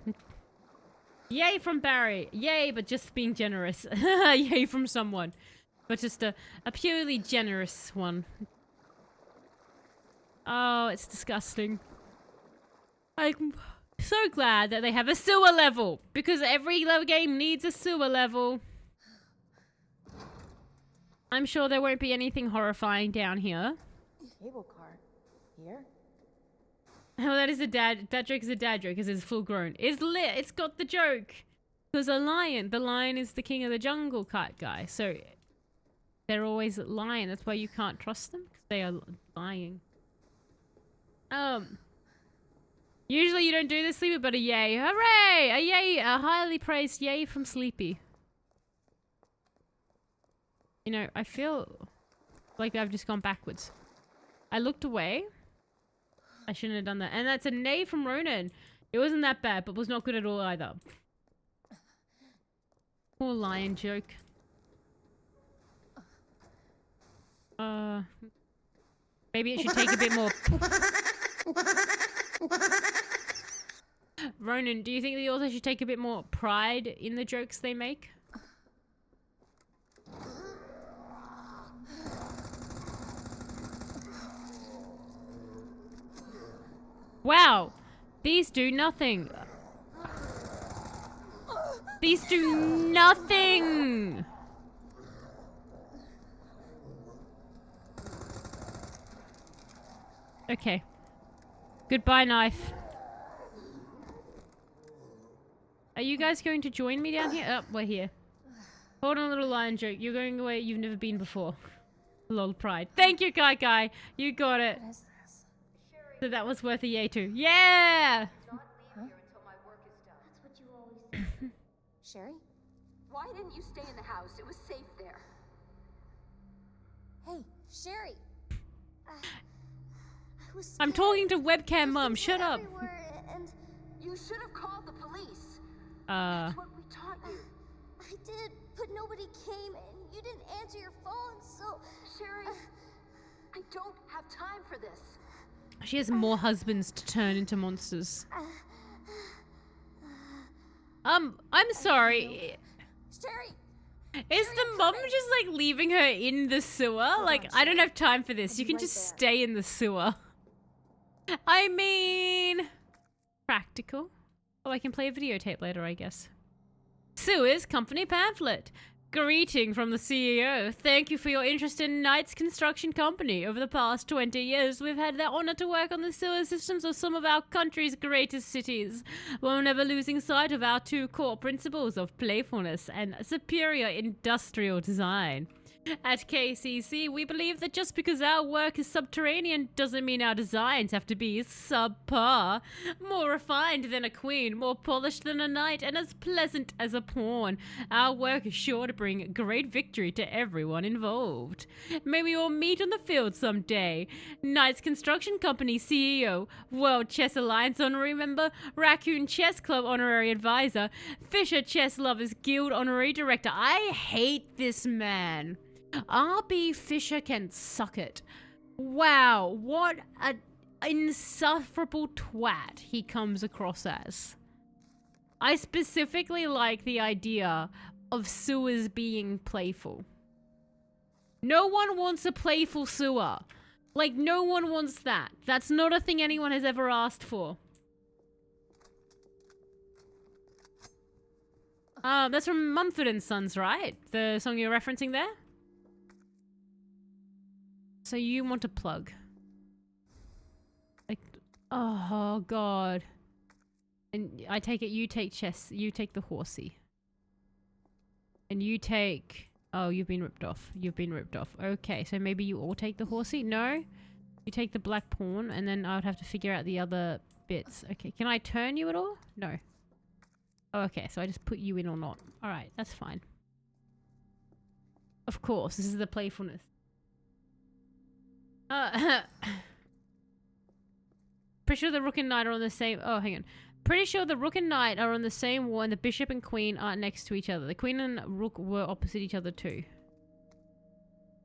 Yay from Barry. Yay, but just being generous. Yay from someone. But just a purely generous one. Oh, it's disgusting. I'm so glad that they have a sewer level, because every game needs a sewer level. I'm sure there won't be anything horrifying down here. Cable car. Here? Oh, that is a dad. That joke is a dad joke because it's full grown. It's lit. It's got the joke. Because a lion. The lion is the king of the jungle, Kite Guy. So they're always lying. That's why you can't trust them, because they are lying. Usually you don't do this, Sleepy, but a yay. Hooray! A yay! A highly praised yay from Sleepy. You know, I feel like I've just gone backwards. I looked away. I shouldn't have done that. And that's a nay from Ronan. It wasn't that bad, but was not good at all either. Poor lion joke. Maybe it should take a bit more... Ronan, do you think the author should take a bit more pride in the jokes they make? Wow! These do nothing! These do nothing! Okay. Goodbye, knife. Are you guys going to join me down here? Oh, we're here. Hold on, little lion joke. You're going away you've never been before. Lol pride. Thank you, Kai Kai. You got it. What is this? So that was worth a yay too. Yeah! That's what you always say. Sherry? Why didn't you stay in the house? It was safe there. Hey, Sherry! I was I'm scared. talking to webcam mom. Things Shut were up. everywhere, and You should have called the police. That's what we taught you. I did, but nobody came, and you didn't answer your phone, so... Sherry, I don't have time for this. She has more husbands to turn into monsters. I'm sorry. Sherry! Is the mom just like leaving her in the sewer? Like, I don't have time for this. You can just stay in the sewer. I mean, practical. Oh, I can play a videotape later, I guess. Sewers Company Pamphlet. Greeting from the CEO. Thank you for your interest in Knight's Construction Company. Over the past 20 years, we've had the honor to work on the sewer systems of some of our country's greatest cities, while never losing sight of our two core principles of playfulness and superior industrial design. At KCC, we believe that just because our work is subterranean doesn't mean our designs have to be subpar. More refined than a queen, more polished than a knight, and as pleasant as a pawn. Our work is sure to bring great victory to everyone involved. May we all meet on the field someday. Knight's Construction Company CEO, World Chess Alliance honorary member, Raccoon Chess Club honorary advisor, Fisher Chess Lovers Guild honorary director. I hate this man. RB Fisher can suck it. Wow, what an insufferable twat he comes across as. I specifically like the idea of sewers being playful. No one wants a playful sewer. Like, no one wants that. That's not a thing anyone has ever asked for. That's from Mumford & Sons, right? The song you're referencing there? So you want a plug. Like, oh, God. And I take it you take chess, you take the horsey. And you take... Oh, you've been ripped off. You've been ripped off. Okay, so maybe you all take the horsey? No? You take the black pawn, and then I would have to figure out the other bits. Okay, can I turn you at all? No. Oh, okay, so I just put you in or not. Alright, that's fine. Of course, this is the playfulness. Pretty sure the rook and knight are on the same... Oh, hang on. Pretty sure the rook and knight are on the same wall and the bishop and queen aren't next to each other. The queen and rook were opposite each other too.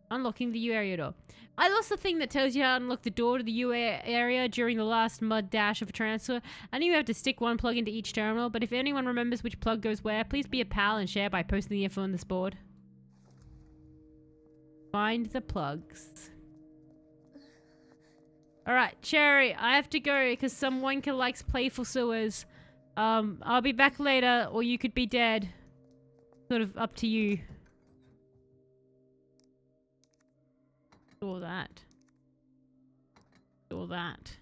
Unlocking the U area door. I lost the thing that tells you how to unlock the door to the U area during the last mud dash of a transfer. I knew you have to stick one plug into each terminal, but if anyone remembers which plug goes where, please be a pal and share by posting the info on this board. Find the plugs. Alright, Cherry, I have to go because some wanker likes playful sewers. I'll be back later, or you could be dead. Sort of up to you. Store that. Store that.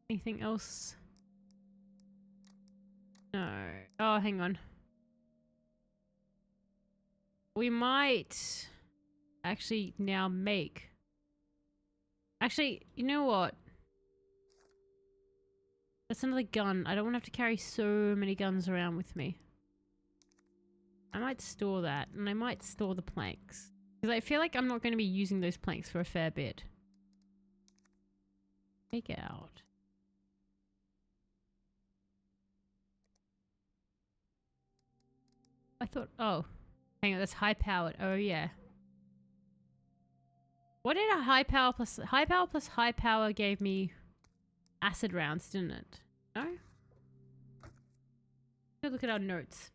Anything else? No. Oh, hang on. We might... actually now make... Actually, you know what? That's another gun. I don't want to have to carry so many guns around with me. I might store that, and I might store the planks. Because I feel like I'm not going to be using those planks for a fair bit. Take it out. I thought... Oh. Hang on, that's high powered. Oh, yeah. What did a high power plus high power gave me acid rounds, didn't it? No? Let's look at our notes.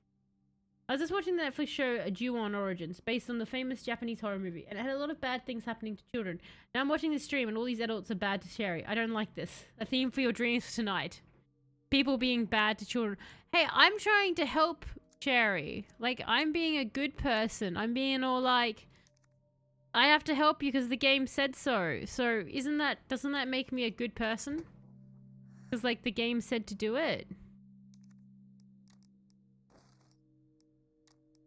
I was just watching the Netflix show Ju-On Origins, based on the famous Japanese horror movie, and it had a lot of bad things happening to children. Now I'm watching this stream and all these adults are bad to Sherry. I don't like this. A theme for your dreams tonight. People being bad to children. Hey, I'm trying to help Sherry. Like, I'm being a good person. I'm being all like... I have to help you because the game said so. So doesn't that make me a good person? Because like the game said to do it.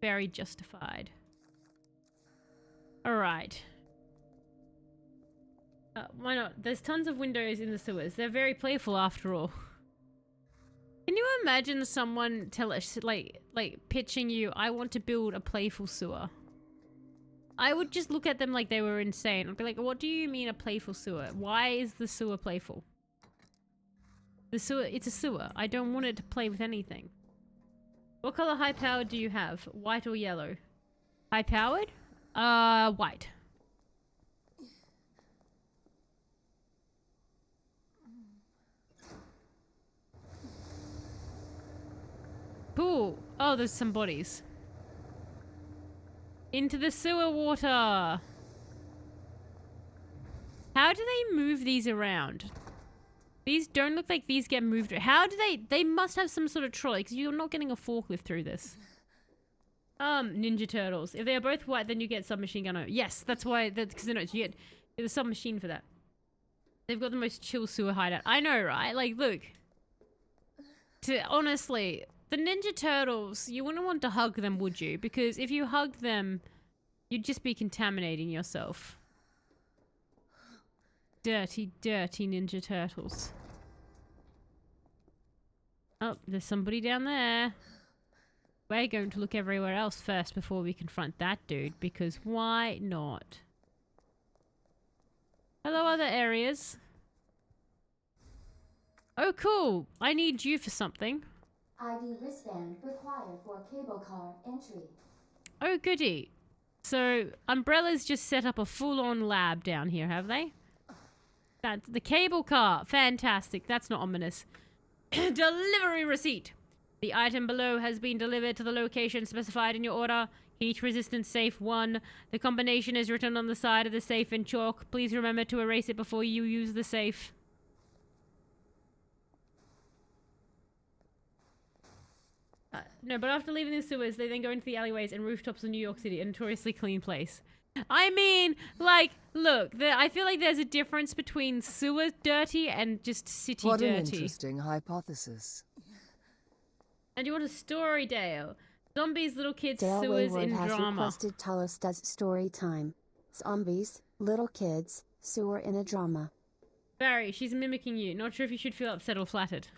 Very justified. Alright. Why not? There's tons of windows in the sewers. They're very playful after all. Can you imagine someone like pitching you, I want to build a playful sewer? I would just look at them like they were insane. I'd be like, what do you mean a playful sewer? Why is the sewer playful? The sewer, it's a sewer. I don't want it to play with anything. What color high powered do you have? White or yellow? High powered? White. Cool. Oh, there's some bodies. Into the sewer water. How do they move these around? These don't look like these get moved. How do they must have some sort of trolley because you're not getting a forklift through this. Ninja Turtles. If they are both white, then you get submachine gun. Yes, that's why, because you get the submachine for that. They've got the most chill sewer hideout. I know, right? Like, look. Honestly, the Ninja Turtles, you wouldn't want to hug them, would you? Because if you hugged them, you'd just be contaminating yourself. Dirty, dirty Ninja Turtles. Oh, there's somebody down there. We're going to look everywhere else first before we confront that dude, because why not? Hello, other areas. Oh, cool. I need you for something. ID wristband required for cable car entry. Oh, goody. So, Umbrella's just set up a full-on lab down here, have they? That's the cable car. Fantastic. That's not ominous. Delivery receipt. The item below has been delivered to the location specified in your order. Heat resistant safe 1. The combination is written on the side of the safe in chalk. Please remember to erase it before you use the safe. No, but after leaving the sewers, they then go into the alleyways and rooftops of New York City, a notoriously clean place. I mean, like, look, I feel like there's a difference between sewer dirty and just city What dirty. an interesting hypothesis. And you want a story, Dale? Zombies, little kids, Dale sewers Wayward in has drama. requested tell us does story time. Zombies, little kids, sewer in a drama. Barry, she's mimicking you. Not sure if you should feel upset or flattered.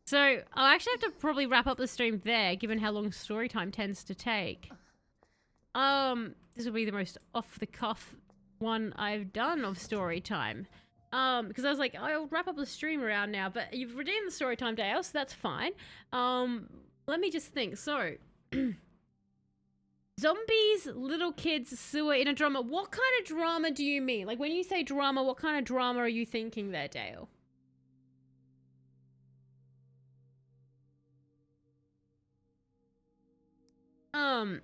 So, I'll actually have to probably wrap up the stream there, given how long story time tends to take. This will be the most off-the-cuff one I've done of story time. Because I was like, I'll wrap up the stream around now, but you've redeemed the story time, Dale, so that's fine. Let me just think. So, zombies, little kids, sewer in a drama. What kind of drama do you mean? Like, when you say drama, what kind of drama are you thinking there, Dale? Are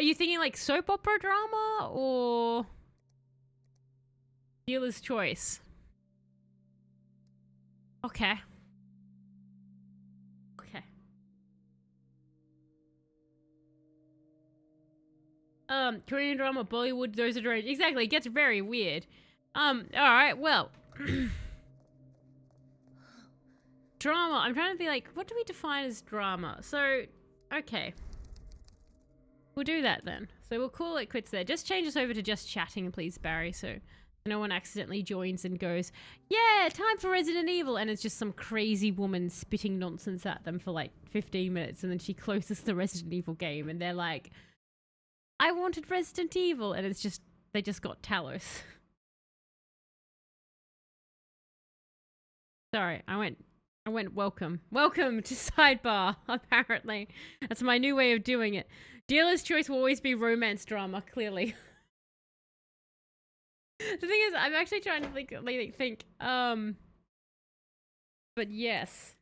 you thinking like soap opera drama or dealer's choice? Okay. Okay. Korean drama, Bollywood, those are strange. Exactly, it gets very weird. Alright, well. Drama, I'm trying to be like, what do we define as drama? So, okay. We'll do that then. So we'll call it quits there. Just change us over to just chatting, please, Barry, so no one accidentally joins and goes, yeah, time for Resident Evil, and it's just some crazy woman spitting nonsense at them for like 15 minutes, and then she closes the Resident Evil game, and they're like, I wanted Resident Evil, and it's just, they just got Talos. Sorry, I went welcome. Welcome to Sidebar, apparently. That's my new way of doing it. Dealer's choice will always be romance drama, clearly. The thing is, I'm actually trying to think, but yes.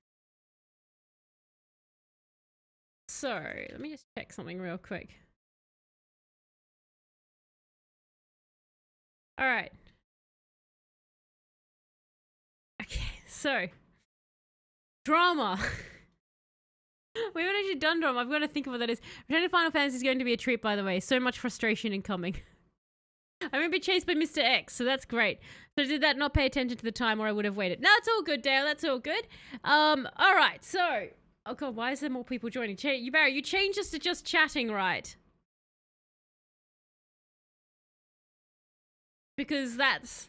So, let me just check something real quick. Alright. Okay, so. Drama. We haven't actually done drama. I've got to think of what that is. Return to Final Fantasy is going to be a treat, by the way. So much frustration incoming. I'm going to be chased by Mr. X, so that's great. So did that not pay attention to the time, or I would have waited? No, it's all good, Dale. That's all good. Alright, so. Oh god, why is there more people joining? Barry, you changed us to just chatting, right? Because that's...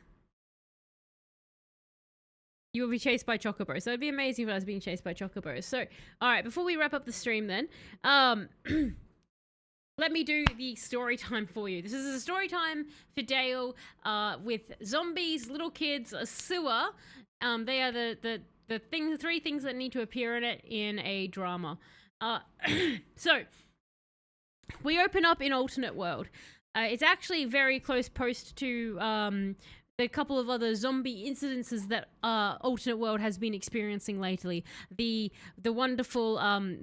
You will be chased by Chocobos. So it'd be amazing if I was being chased by Chocobos. So, alright, before we wrap up the stream then, let me do the story time for you. This is a story time for Dale, with zombies, little kids, a sewer. They are the three things that need to appear in it in a drama. So, we open up in alternate world. It's actually very close post to, a couple of other zombie incidences that alternate world has been experiencing lately. The wonderful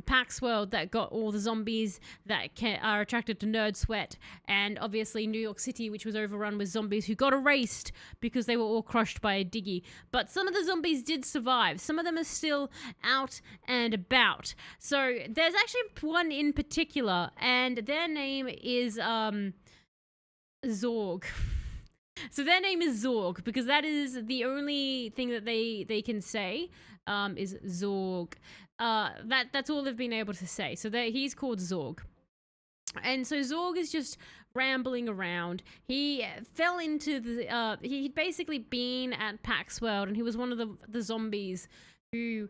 PAX world that got all the zombies that are attracted to nerd sweat, and obviously New York City, which was overrun with zombies who got erased because they were all crushed by a diggy. But some of the zombies did survive. Some of them are still out and about. So there's actually one in particular, and their name is Zorg. So their name is Zorg, because that is the only thing that they can say, is Zorg. That's all they've been able to say. So he's called Zorg. And so Zorg is just rambling around. He fell into the, he'd basically been at PAX World, and he was one of the zombies who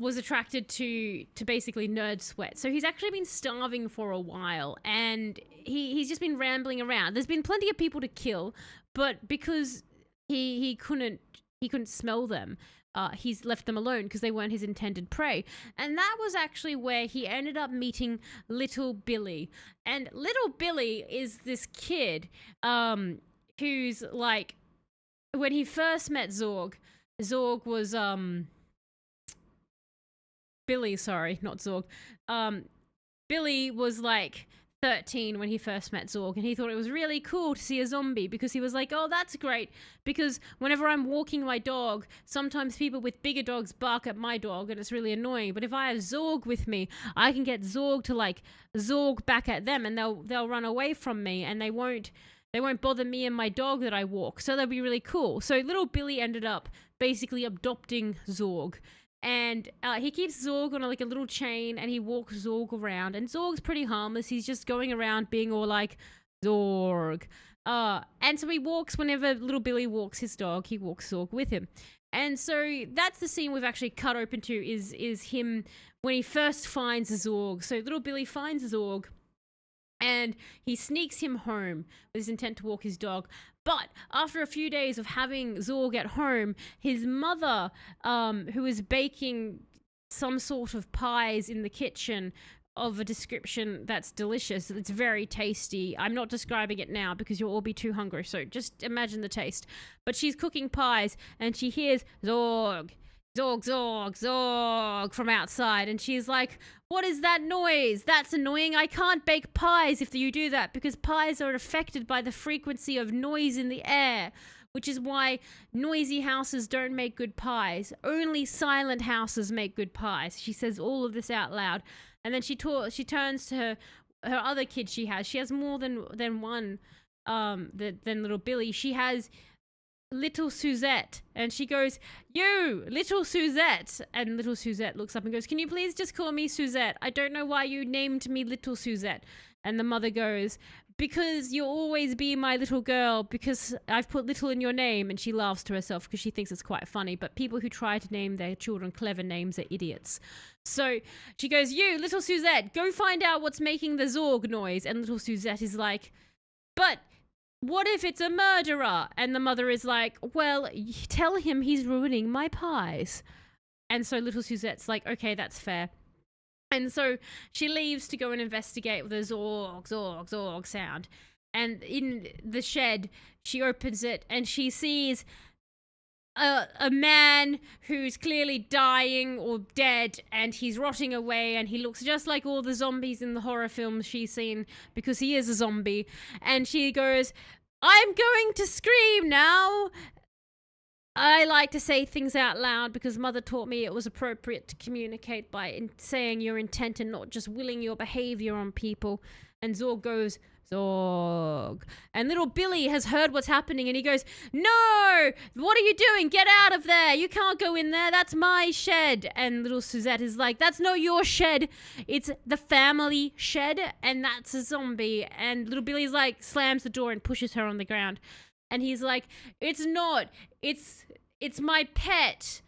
was attracted to basically nerd sweat. So he's actually been starving for a while, and he's just been rambling around. There's been plenty of people to kill, but because he couldn't smell them, he's left them alone because they weren't his intended prey. And that was actually where he ended up meeting Little Billy. And Little Billy is this kid who's like when he first met Zorg, Zorg was Billy, sorry, not Zorg. Billy was like 13 when he first met Zorg, and he thought it was really cool to see a zombie because he was like, oh, that's great, because whenever I'm walking my dog, sometimes people with bigger dogs bark at my dog and it's really annoying, but if I have Zorg with me, I can get Zorg to like Zorg back at them, and they'll run away from me, and they won't bother me and my dog that I walk, so that'll be really cool. So little Billy ended up basically adopting Zorg. And he keeps Zorg on like a little chain, and he walks Zorg around. And Zorg's pretty harmless. He's just going around being all like, Zorg. And so he walks, whenever little Billy walks his dog, he walks Zorg with him. And so that's the scene we've actually cut open to, is him when he first finds Zorg. So little Billy finds Zorg, and he sneaks him home with his intent to walk his dog. But after a few days of having Zorg at home, his mother, who is baking some sort of pies in the kitchen of a description that's delicious, it's very tasty. I'm not describing it now because you'll all be too hungry, so just imagine the taste. But she's cooking pies, and she hears Zorg, Zorg, Zorg, Zorg from outside, and she's like, what is that noise? That's annoying. I can't bake pies if you do that, because pies are affected by the frequency of noise in the air, which is why noisy houses don't make good pies. Only silent houses make good pies. She says all of this out loud, and then she turns to her other kid she has. She has more than one than little Billy. She has little Suzette, and she goes, you, little Suzette. And little Suzette looks up and goes, can you please just call me Suzette? I don't know why you named me little Suzette. And the mother goes, because you'll always be my little girl, because I've put little in your name. And she laughs to herself because she thinks it's quite funny, but people who try to name their children clever names are idiots. So she goes, you, little Suzette, go find out what's making the Zorg noise. And little Suzette is like, but what if it's a murderer? And the mother is like, well, tell him he's ruining my pies. And so little Suzette's like, okay, that's fair. And so she leaves to go and investigate with a Zorg, Zorg, Zorg sound. And in the shed, she opens it, and she sees a man who's clearly dying or dead, and he's rotting away, and he looks just like all the zombies in the horror films she's seen, because he is a zombie. And she goes, I'm going to scream now. I like to say things out loud because Mother taught me it was appropriate to communicate by saying your intent and not just willing your behavior on people. And Zorg goes, Zorg. And little Billy has heard what's happening, and he goes, no, what are you doing? Get out of there. You can't go in there. That's my shed. And little Suzette is like, that's not your shed. It's the family shed, and that's a zombie. And little Billy's like, slams the door and pushes her on the ground. And he's like, it's not. It's my pet.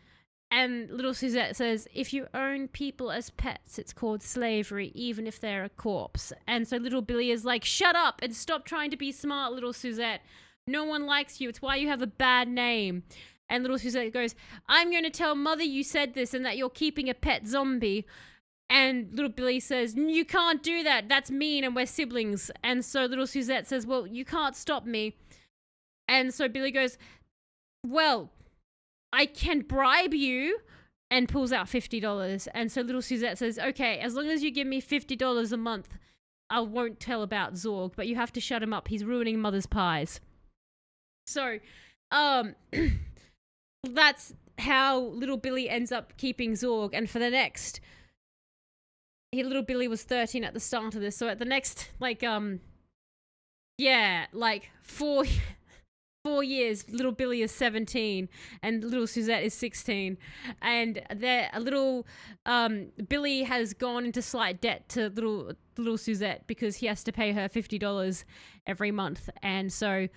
And little Suzette says, if you own people as pets, it's called slavery, even if they're a corpse. And so little Billy is like, shut up and stop trying to be smart, little Suzette. No one likes you. It's why you have a bad name. And little Suzette goes, I'm going to tell Mother you said this and that you're keeping a pet zombie. And little Billy says, you can't do that. That's mean, and we're siblings. And so little Suzette says, well, you can't stop me. And so Billy goes, well, I can bribe you, and pulls out $50. And so little Suzette says, okay, as long as you give me $50 a month, I won't tell about Zorg, but you have to shut him up. He's ruining Mother's pies. So, that's how little Billy ends up keeping Zorg. And for the next, little Billy was 13 at the start of this. So at the next, 4 years, little Billy is 17 and little Suzette is 16, and Billy has gone into slight debt to little Suzette because he has to pay her $50 every month, and so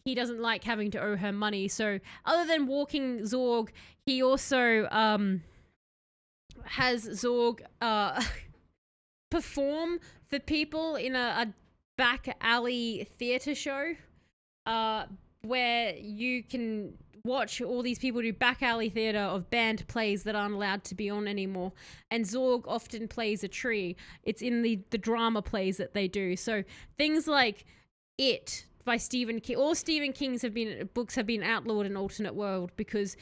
he doesn't like having to owe her money. So other than walking Zorg, he also has Zorg perform for people in a back alley theater show. Where you can watch all these people do back alley theater of band plays that aren't allowed to be on anymore. And Zorg often plays a tree. It's in the drama plays that they do. So things like It, by Stephen King. All Stephen King's books have been outlawed in alternate world because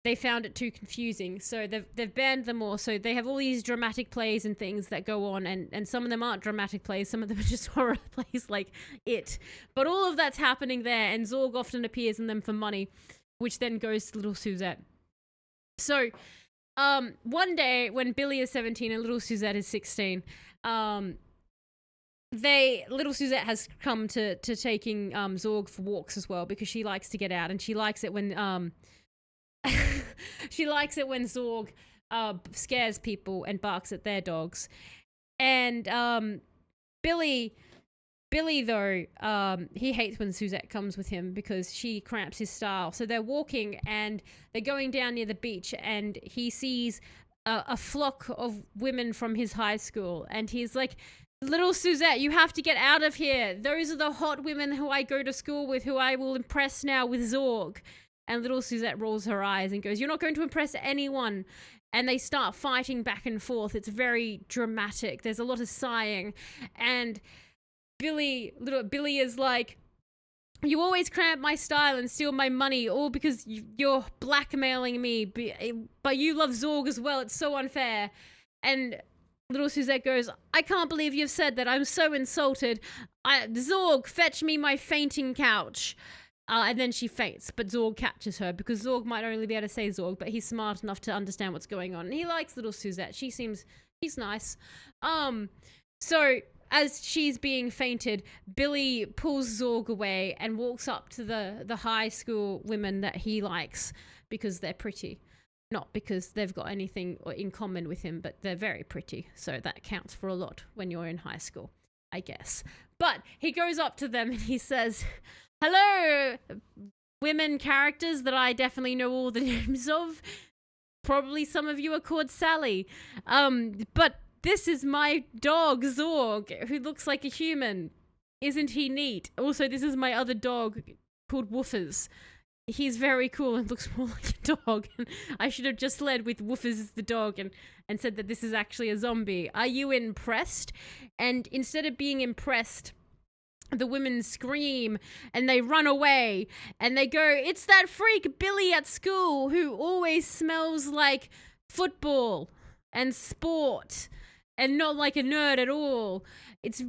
they found it too confusing. So they've banned them all. So they have all these dramatic plays and things that go on, and some of them aren't dramatic plays, some of them are just horror plays like It. But all of that's happening there, and Zorg often appears in them for money, which then goes to little Suzette. So one day when Billy is 17 and little Suzette is 16, little Suzette has come to taking Zorg for walks as well, because she likes to get out, and she likes it when she likes it when Zorg scares people and barks at their dogs. And Billy though, he hates when Suzette comes with him because she cramps his style. So they're walking and they're going down near the beach, and he sees a flock of women from his high school, and he's like, little Suzette, you have to get out of here. Those are the hot women who I go to school with, who I will impress now with Zorg. And little Suzette rolls her eyes and goes, you're not going to impress anyone. And they start fighting back and forth. It's very dramatic. There's a lot of sighing. And little Billy is like, you always cramp my style and steal my money, all because you're blackmailing me. But you love Zorg as well. It's so unfair. And little Suzette goes, I can't believe you've said that. I'm so insulted. Zorg, fetch me my fainting couch. And then she faints, but Zorg catches her, because Zorg might only be able to say Zorg, but he's smart enough to understand what's going on. And he likes little Suzette. He's nice. So as she's being fainted, Billy pulls Zorg away and walks up to the high school women that he likes because they're pretty. Not because they've got anything in common with him, but they're very pretty. So that counts for a lot when you're in high school, I guess. But he goes up to them and he says, hello, women characters that I definitely know all the names of. Probably some of you are called Sally. But this is my dog, Zorg, who looks like a human. Isn't he neat? Also, this is my other dog called Woofers. He's very cool and looks more like a dog. I should have just led with Woofers as the dog and said that this is actually a zombie. Are you impressed? And instead of being impressed, the women scream and they run away and they go, it's that freak Billy at school who always smells like football and sport and not like a nerd at all. It's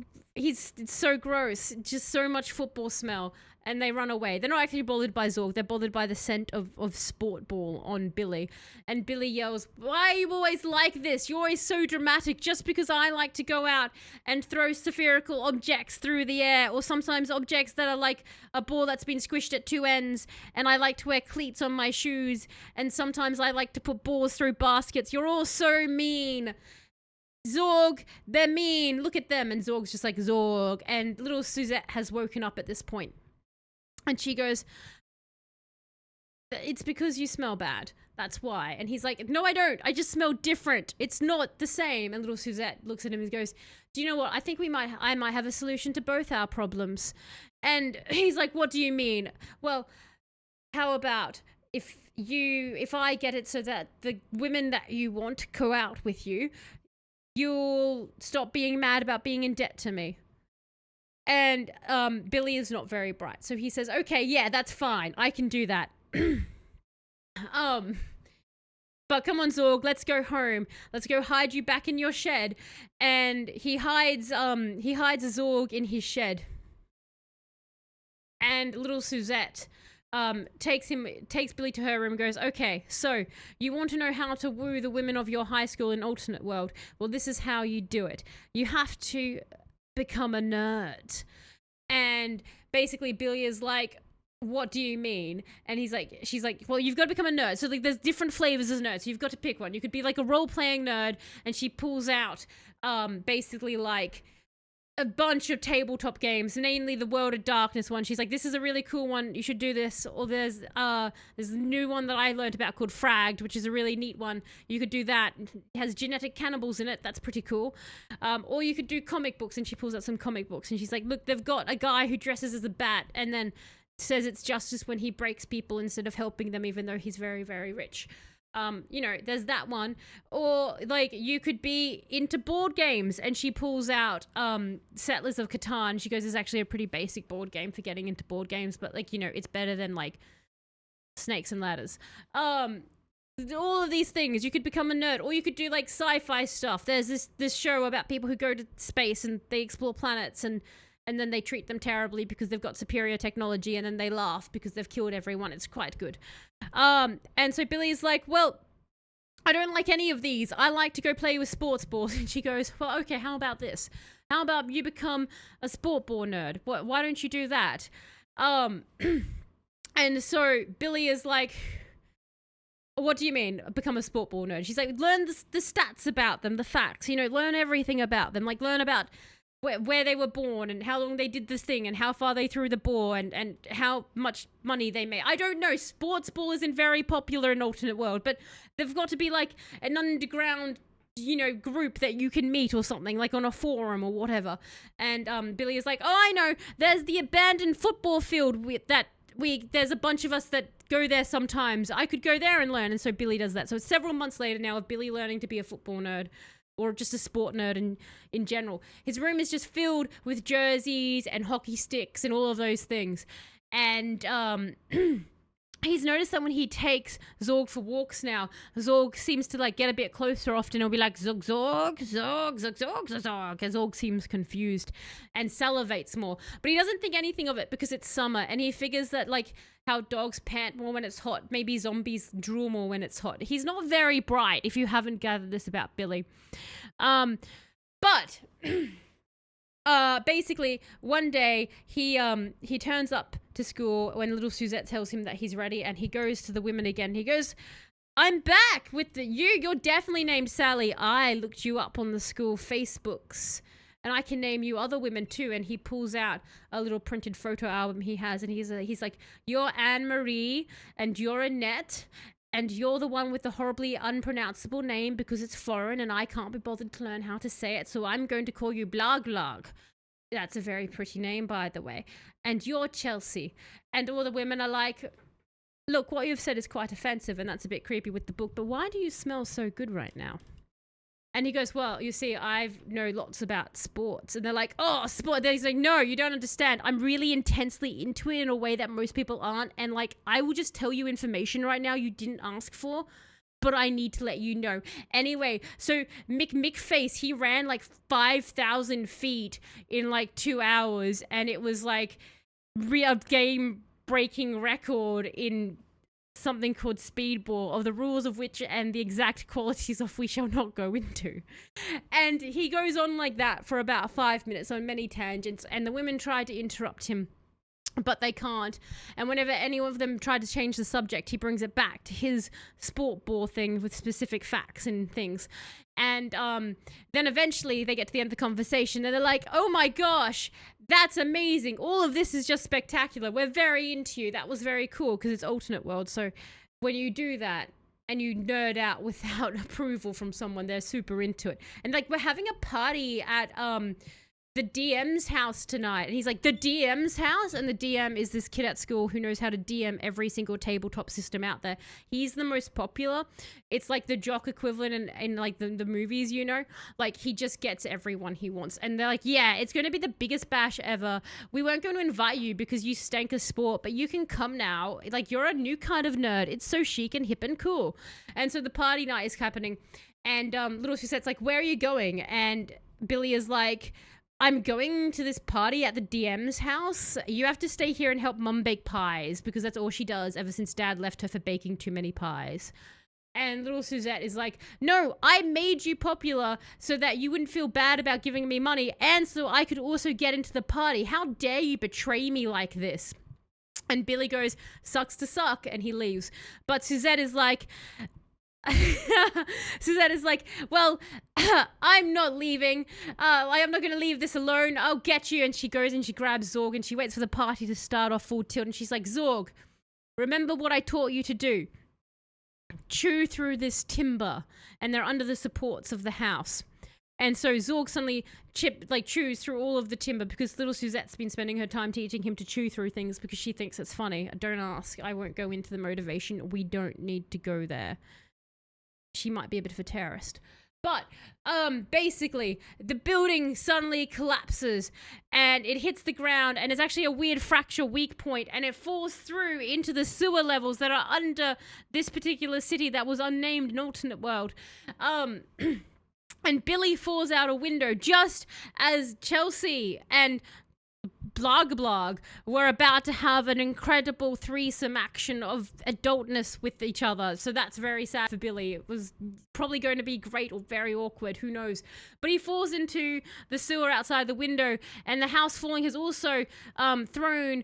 so gross, just so much football smell. And they run away. They're not actually bothered by Zorg. They're bothered by the scent of sport ball on Billy. And Billy yells, why are you always like this? You're always so dramatic just because I like to go out and throw spherical objects through the air, or sometimes objects that are like a ball that's been squished at two ends, and I like to wear cleats on my shoes, and sometimes I like to put balls through baskets. You're all so mean. Zorg, they're mean. Look at them. And Zorg's just like, Zorg. And little Suzette has woken up at this point. And she goes, it's because you smell bad. That's why. And he's like, no, I don't. I just smell different. It's not the same. And little Suzette looks at him and goes, do you know what? I think I might have a solution to both our problems. And he's like, what do you mean? Well, how about if I get it so that the women that you want go out with you, you'll stop being mad about being in debt to me. And Billy is not very bright. So he says, okay, yeah, that's fine. I can do that. But come on, Zorg, let's go home. Let's go hide you back in your shed. And he hides Zorg in his shed. And little Suzette takes Billy to her room and goes, okay, so you want to know how to woo the women of your high school in alternate world? Well, this is how you do it. You have to become a nerd. And basically Billy is like, what do you mean? And she's like, well, you've got to become a nerd. So like there's different flavors as nerds, so you've got to pick one. You could be like a role-playing nerd, and she pulls out basically like a bunch of tabletop games, namely the World of Darkness one. She's like, this is a really cool one, you should do this. Or there's a new one that I learned about called Fragged, which is a really neat one. You could do that. It has genetic cannibals in it. That's pretty cool. Or you could do comic books. And she pulls out some comic books and she's like, look, they've got a guy who dresses as a bat and then says it's justice when he breaks people instead of helping them, even though he's very, very rich. You know, there's that one. Or like you could be into board games, and she pulls out Settlers of Catan. She goes, it's actually a pretty basic board game for getting into board games, but like, you know, it's better than like Snakes and Ladders. All of these things, you could become a nerd, or you could do like sci-fi stuff. There's this show about people who go to space and they explore planets, and then they treat them terribly because they've got superior technology, and then they laugh because they've killed everyone. It's quite good. And so Billy's like, well, I don't like any of these. I like to go play with sports balls. And she goes, well, okay, how about this? How about you become a sport ball nerd? Why don't you do that? And so Billy is like, what do you mean, become a sport ball nerd? She's like, learn the stats about them, the facts, you know, learn everything about them. Like, learn about where they were born, and how long they did this thing, and how far they threw the ball, and how much money they made. I don't know. Sports ball isn't very popular in alternate world, but they've got to be like an underground, you know, group that you can meet or something, like on a forum or whatever. And Billy is like, oh, I know. There's the abandoned football field there's a bunch of us that go there sometimes. I could go there and learn. And so Billy does that. So it's several months later now of Billy learning to be a football nerd, or just a sport nerd in general. His room is just filled with jerseys and hockey sticks and all of those things. And he's noticed that when he takes Zorg for walks now, Zorg seems to like get a bit closer often. He'll be like, Zorg, Zorg, Zorg, Zorg, Zorg, Zorg, Zorg. And Zorg seems confused and salivates more. But he doesn't think anything of it because it's summer, and he figures that like how dogs pant more when it's hot, maybe zombies drool more when it's hot. He's not very bright, if you haven't gathered this about Billy. But basically one day he turns up to school when little Suzette tells him that he's ready, and he goes to the women again. He goes, I'm back with you're definitely named Sally. I looked you up on the school Facebooks, and I can name you other women too. And he pulls out a little printed photo album he has, and he's like, you're Anne-Marie, and you're Annette, and you're the one with the horribly unpronounceable name because it's foreign and I can't be bothered to learn how to say it, so I'm going to call you Blag Blag. That's a very pretty name, by the way. And you're Chelsea. And all the women are like, look, what you've said is quite offensive, and that's a bit creepy with the book, but why do you smell so good right now? And he goes, well, you see, I know lots about sports. And they're like, oh, sport. Then he's like, no, you don't understand. I'm really intensely into it in a way that most people aren't. And like, I will just tell you information right now you didn't ask for, but I need to let you know. Anyway, so McFace, he ran like 5,000 feet in like 2 hours. And it was like a game-breaking record in something called speedball, of the rules of which and the exact qualities of we shall not go into. And he goes on like that for about 5 minutes on many tangents, and the women try to interrupt him, but they can't. And whenever any of them try to change the subject, he brings it back to his sport ball thing with specific facts and things. And then eventually they get to the end of the conversation and they're like, oh my gosh, that's amazing. All of this is just spectacular. We're very into you. That was very cool, because it's alternate world. So when you do that and you nerd out without approval from someone, they're super into it. And like, we're having a party at the DM's house tonight. And he's like, the DM's house? And the DM is this kid at school who knows how to DM every single tabletop system out there. He's the most popular. It's like the jock equivalent in like the movies, you know? Like, he just gets everyone he wants. And they're like, yeah, it's going to be the biggest bash ever. We weren't going to invite you because you stank a sport, but you can come now. Like, you're a new kind of nerd. It's so chic and hip and cool. And so the party night is happening. And little Suzette's like, where are you going? And Billy is like, I'm going to this party at the DM's house. You have to stay here and help Mum bake pies, because that's all she does ever since Dad left her for baking too many pies. And little Suzette is like, no, I made you popular so that you wouldn't feel bad about giving me money, and so I could also get into the party. How dare you betray me like this? And Billy goes, sucks to suck, and he leaves. But Suzette is like, Suzette is like, well, I'm not leaving. I'm not going to leave this alone. I'll get you. And she goes and she grabs Zorg and she waits for the party to start off full tilt. And she's like, Zorg, remember what I taught you to do. Chew through this timber. And they're under the supports of the house. And so Zorg suddenly chews through all of the timber, because little Suzette's been spending her time teaching him to chew through things because she thinks it's funny. Don't ask. I won't go into the motivation. We don't need to go there. she might be a bit of a terrorist. But basically, the building suddenly collapses and it hits the ground, and it's actually a weird fracture weak point, and it falls through into the sewer levels that are under this particular city that was unnamed in alternate world. And Billy falls out a window just as Chelsea and Blog were about to have an incredible threesome action of adultness with each other. So that's very sad for Billy. It was probably going to be great or very awkward, who knows. But he falls into the sewer outside the window, and the house falling has also thrown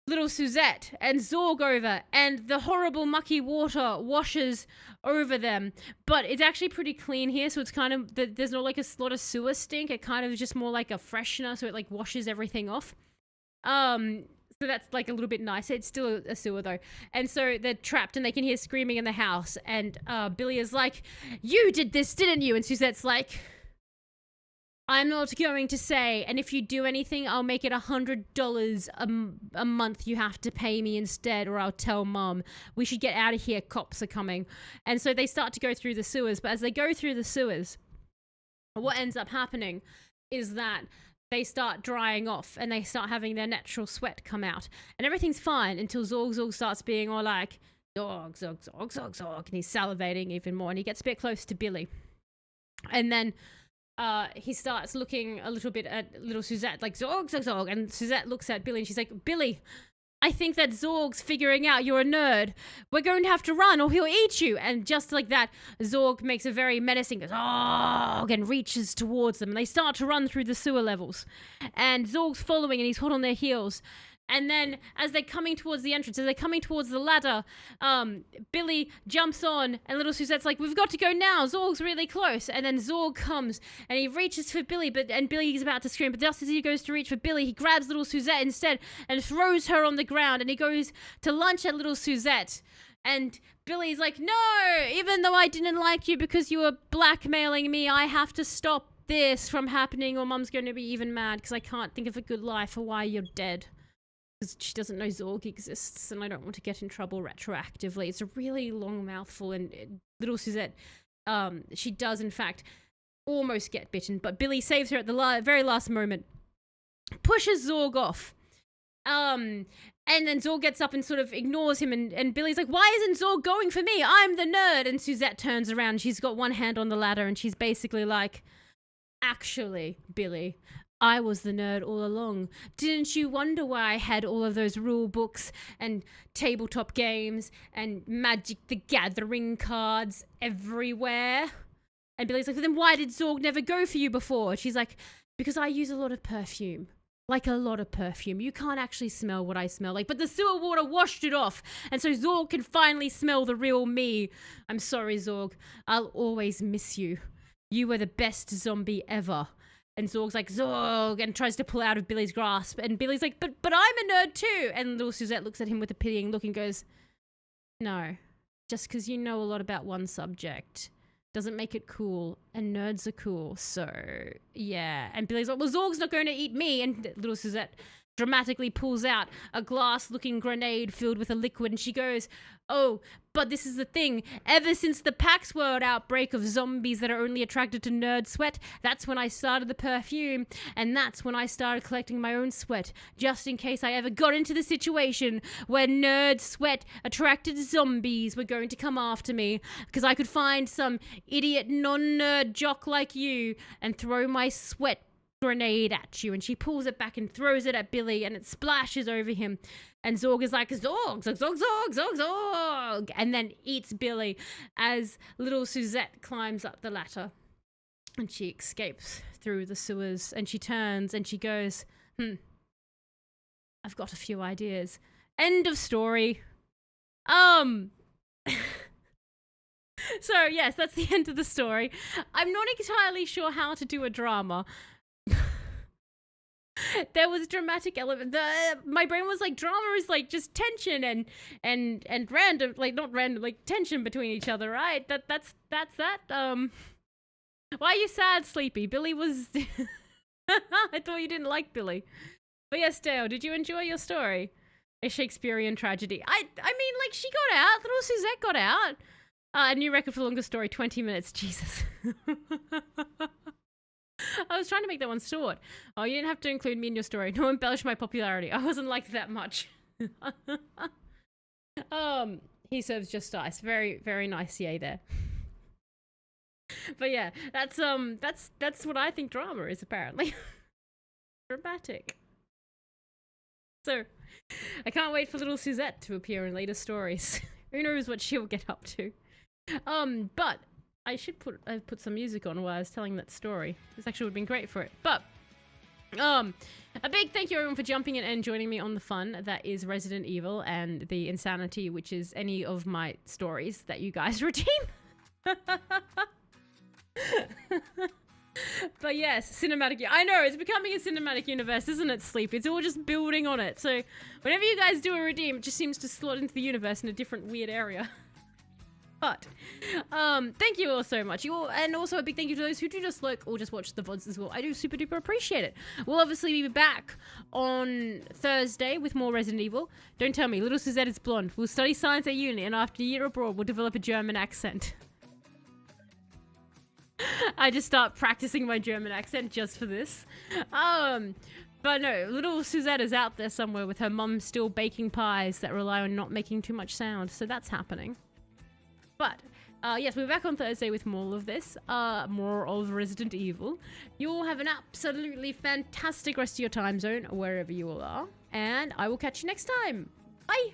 little Suzette and Zorg over, and the horrible mucky water washes over them. But it's actually pretty clean here, so it's kind of, there's not like a lot of sewer stink. It kind of is just more like a freshener, so it like washes everything off. So that's like a little bit nicer. It's still a sewer though. And so they're trapped and they can hear screaming in the house, and Billy is like, "You did this, didn't you?" And Suzette's like, "I'm not going to say, and if you do anything, I'll make it $100 a month you have to pay me instead, or I'll tell Mom. We should get out of here, cops are coming." And so they start to go through the sewers, but as they go through the sewers, what ends up happening is that they start drying off and they start having their natural sweat come out. And everything's fine until Zorg starts being all like, "Zorg, Zorg, Zorg, Zorg, Zorg," and he's salivating even more, and he gets a bit close to Billy. And then he starts looking a little bit at little Suzette, like, "Zorg, Zorg, Zorg." And Suzette looks at Billy and she's like, "Billy, I think that Zorg's figuring out you're a nerd. We're going to have to run or he'll eat you." And just like that, Zorg makes a very menacing, "Zorg," and reaches towards them. And they start to run through the sewer levels. And Zorg's following and he's hot on their heels. And then as they're coming towards the entrance, as they're coming towards the ladder, Billy jumps on and little Suzette's like, "We've got to go now. Zorg's really close." And then Zorg comes and he reaches for Billy, and Billy's about to scream. But just as he goes to reach for Billy, he grabs little Suzette instead and throws her on the ground. And he goes to lunge at little Suzette. And Billy's like, "No, even though I didn't like you because you were blackmailing me, I have to stop this from happening or Mum's going to be even mad because I can't think of a good lie for why you're dead. Because she doesn't know Zorg exists and I don't want to get in trouble retroactively." It's a really long mouthful, and little Suzette, she does in fact almost get bitten, but Billy saves her at the very last moment, pushes Zorg off, and then Zorg gets up and sort of ignores him, and Billy's like, "Why isn't Zorg going for me? I'm the nerd." And Suzette turns around, she's got one hand on the ladder, and she's basically like, "Actually, Billy, I was the nerd all along. Didn't you wonder why I had all of those rule books and tabletop games and Magic the Gathering cards everywhere?" And Billy's like, "Then why did Zorg never go for you before?" She's like, "Because I use a lot of perfume. Like a lot of perfume. You can't actually smell what I smell like, but the sewer water washed it off. And so Zorg can finally smell the real me. I'm sorry, Zorg. I'll always miss you. You were the best zombie ever." And Zorg's like, "Zorg," and tries to pull out of Billy's grasp. And Billy's like, but I'm a nerd too." And little Suzette looks at him with a pitying look and goes, "No, just because you know a lot about one subject doesn't make it cool, and nerds are cool, so yeah." And Billy's like, "Well, Zorg's not going to eat me." And little Suzette dramatically pulls out a glass-looking grenade filled with a liquid, and she goes, "Oh, but this is the thing. Ever since the Pax World outbreak of zombies that are only attracted to nerd sweat, that's when I started the perfume, and that's when I started collecting my own sweat, just in case I ever got into the situation where nerd sweat attracted zombies were going to come after me, because I could find some idiot non-nerd jock like you and throw my sweat grenade at you." And she pulls it back and throws it at Billy, and it splashes over him. And Zorg is like, "Zorg, Zorg, Zorg, Zorg, Zorg, Zorg," and then eats Billy as little Suzette climbs up the ladder. And she escapes through the sewers, and she turns and she goes, "I've got a few ideas." End of story. So yes, that's the end of the story. I'm not entirely sure how to do a drama. There was dramatic element. My brain was like, drama is like just tension and random, like not random, like tension between each other, right? That's that. Why are you sad, Sleepy? Billy was. I thought you didn't like Billy. But yes, Dale, did you enjoy your story? A Shakespearean tragedy. I mean, like, she got out. Little Suzette got out. A new record for longest story, 20 minutes. Jesus. I was trying to make that one short. Oh, you didn't have to include me in your story. No embellish my popularity. I wasn't liked that much. He serves just ice. Very, very nice yay there. But yeah, that's what I think drama is, apparently. Dramatic. So, I can't wait for little Suzette to appear in later stories. Who knows what she'll get up to. But I should put some music on while I was telling that story. This actually would have been great for it. But a big thank you everyone for jumping in and joining me on the fun that is Resident Evil and the insanity, which is any of my stories that you guys redeem. But yes, cinematic. I know, it's becoming a cinematic universe, isn't it, Sleep? It's all just building on it. So whenever you guys do a redeem, it just seems to slot into the universe in a different weird area. But thank you all so much. You all, and also a big thank you to those who do just look or just watch the VODs as well. I do super duper appreciate it. We'll obviously be back on Thursday with more Resident Evil. Don't tell me, little Suzette is blonde. We'll study science at uni, and after a year abroad, we'll develop a German accent. I just start practicing my German accent just for this. But no, little Suzette is out there somewhere with her mum still baking pies that rely on not making too much sound. So that's happening. But yes, we're back on Thursday with more of this, more of Resident Evil. You all have an absolutely fantastic rest of your time zone, wherever you all are. And I will catch you next time. Bye!